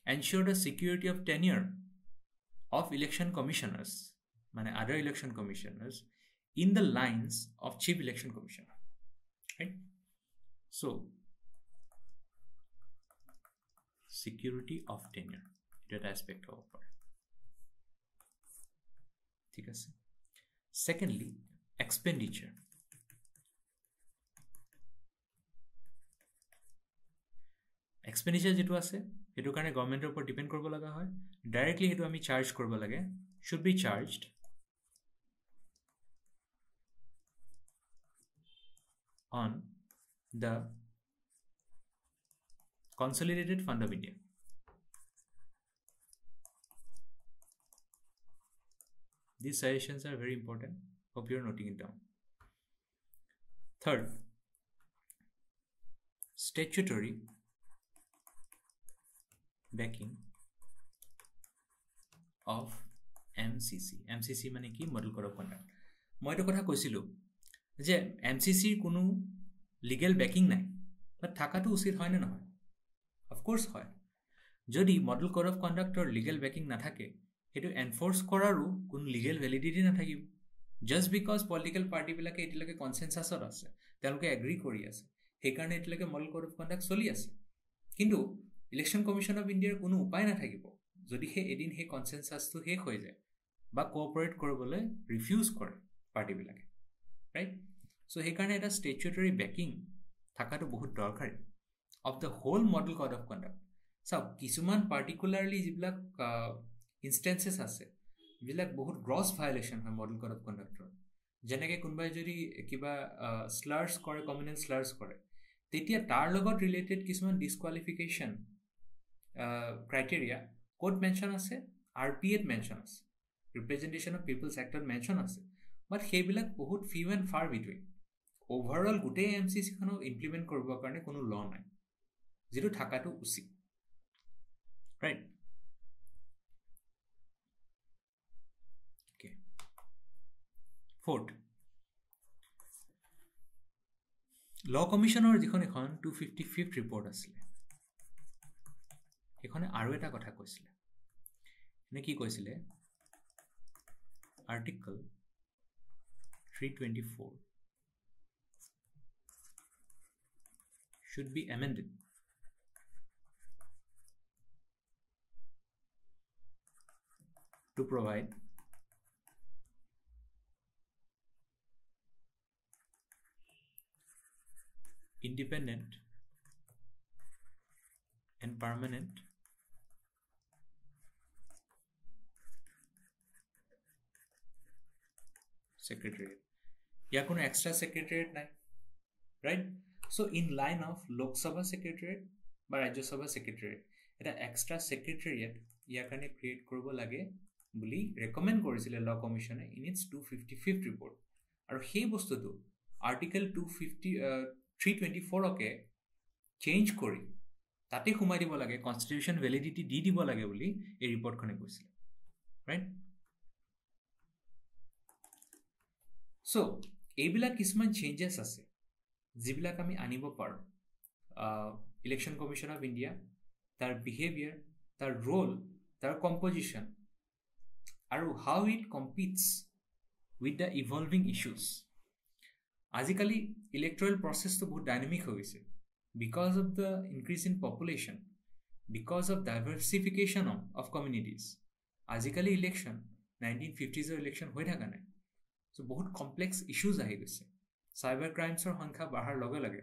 ensure the security of tenure of election commissioners, মানে other election commissioners, in the lines of chief election commissioner, right? So security of tenure এটা aspect of part. ঠিক আছে. Secondly, expenditure. Expenditure যেটো আছে হেতু কাৰণে গভৰ্ণমেণ্টৰ ওপৰত ডিপেন্ড কৰিব লগা হয়. ডাইৰেক্টলি হেতু আমি চাৰ্জ কৰিব লাগে, should be charged on the consolidated fund of India. These suggestions are very important. Hope you're noting it down. Third, statutory backing of MCC. MCC মানে কি? Model Code of Conduct. মই এটা কথা কৈছিলো যে MCC কোনো লিগেল ব্যাকিং নাই, বাট থাকাটো উচিত হয় না নহয়? অফ কোর্স হয়. যদি মডেল কোড অফ কন্ডাক্টৰ লিগেল ব্যাকিং নাথাকে হেতু এনফোৰ্স কৰাৰো কোনো লিগেল ভ্যালিডিটি নাথাকিব. জাস্ট বিকজ পলিটিক্যাল পাৰ্টিবিলাকে এতিয়ালৈকে কনসেনসাসত আছে, তেওঁলোকে এগ্ৰি কৰি আছে, সেইকাৰণে এতিয়ালৈকে মডেল কোড অফ কন্ডাক্ট চলি আছে. কিন্তু ইলেকশন কমিশন অফ ইণ্ডিয়াৰ কোনো উপায় নাথাকিব যদি এদিন সেই কনসেনসাসটো শেষ হৈ যায় বা কোঅপাৰেট কৰিবলৈ ৰিফিউজ কৰে পাৰ্টিবিলাকে, ৰাইট? সো সেইকাৰণে এটা স্ট্যাচুটৰি ব্যাকিং থাকাটো বহুত দৰকাৰী of the whole model code of conduct. চাওক, কিছুমান পাৰ্টিকুলাৰলি যিবিলাক ইনষ্টেন্সেছ আছে যিবিলাক বহুত গ্ৰছ ভায়োলেশ্যন হয় মডেল কোড অফ কন্ডাক্টৰ, যেনেকৈ কোনোবাই যদি কিবা স্লাৰ্ছ কৰে, কমিউনেল স্লাৰ্ছ কৰে, তেতিয়া তাৰ লগত ৰিলেটেড কিছুমান ডিছকুৱালিফিকেশ্যন ক্ৰাইটেৰিয়া ক'ত মেনশ্যন আছে? RPAত মেনশ্যন আছে, ৰিপ্ৰেজেণ্টেশ্যন অফ পিপলছ এক্টত মেনশ্যন আছে, বাট সেইবিলাক বহুত ফিউ এণ্ড ফাৰ বিটুইন. অভাৰঅল গোটেই MCCখনক ইমপ্লিমেণ্ট কৰিবৰ কাৰণে কোনো ল নাই, যিটো থাকাটো উচিত, ৰাইট? অ'কে. ফ'ৰ্থ, ল কমিশ্যনৰ যিখন এখন 255th ৰিপৰ্ট আছিলে, সেইখনে আৰু এটা কথা কৈছিলে. এনে কি কৈছিলে? Article 324 should be amended to provide independent and permanent secretariat. ইয়াৰ কোনো এক্সট্ৰা সেক্ৰেটাৰিয়েট নাই, right? So in line of Lok Sabha secretariat বা ৰাজ্যসভা সেক্ৰেটাৰিয়েট এটা এক্সট্ৰা সেক্ৰেটাৰিয়েট ইয়াৰ কাৰণে ক্ৰিয়েট কৰিব লাগে বুলি ৰেকমেণ্ড কৰিছিলে ল কমিশ্যনে ইন ইটছ 255th ৰিপৰ্ট. আৰু সেই বস্তুটো আৰ্টিকল 324কে চেঞ্জ কৰি তাতে সোমাই দিব লাগে, কনষ্টিটিউশ্যন ভেলিডিটি দি দিব লাগে বুলি এই ৰিপৰ্টখনে কৈছিলে, ৰাইট? সো এইবিলাক কিছুমান চেঞ্জেছ আছে যিবিলাক আমি আনিব পাৰোঁ ইলেকশ্যন কমিশ্যন অফ ইণ্ডিয়া, তাৰ বিহেভিয়াৰ, তাৰ ৰোল, তাৰ কম্পজিশ্যন, আৰু how it competes with the evolving issues. আজিকালি ইলেক্ট্ৰল প্ৰচেছটো বহুত ডাইনামিক হৈ গৈছে because of the increase in population, because of diversification of communities. আজিকালি ইলেকশ্যন 1950s ইলেকশ্যন হৈ থকা নাই. চ' বহুত কমপ্লেক্স ইছ্যুজ আহি গৈছে. চাইবাৰ ক্ৰাইমছৰ সংখ্যা বঢ়াৰ লগে লগে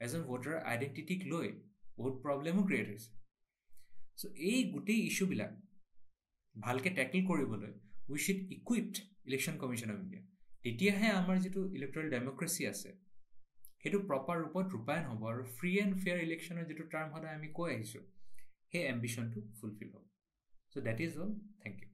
এজন ভোটাৰৰ আইডেণ্টিটিক লৈ বহুত প্ৰব্লেমো ক্ৰিয়েট হৈছে. চ' এই গোটেই ইছ্যুবিলাক ভালকৈ টেকল কৰিবলৈ we should equipped election commission of India. তেতিয়াহে আমাৰ যিটো ইলেক্ট্ৰল ডেম'ক্ৰেচি আছে সেইটো প্ৰপাৰ ৰূপত ৰূপায়ণ হ'ব আৰু ফ্ৰী এণ্ড ফেয়াৰ ইলেকশ্যনৰ যিটো টাৰ্ম সদায় আমি কৈ আহিছোঁ সেই এম্বিশ্যনটো ফুলফিল হ'ব. So' that is all. Thank U.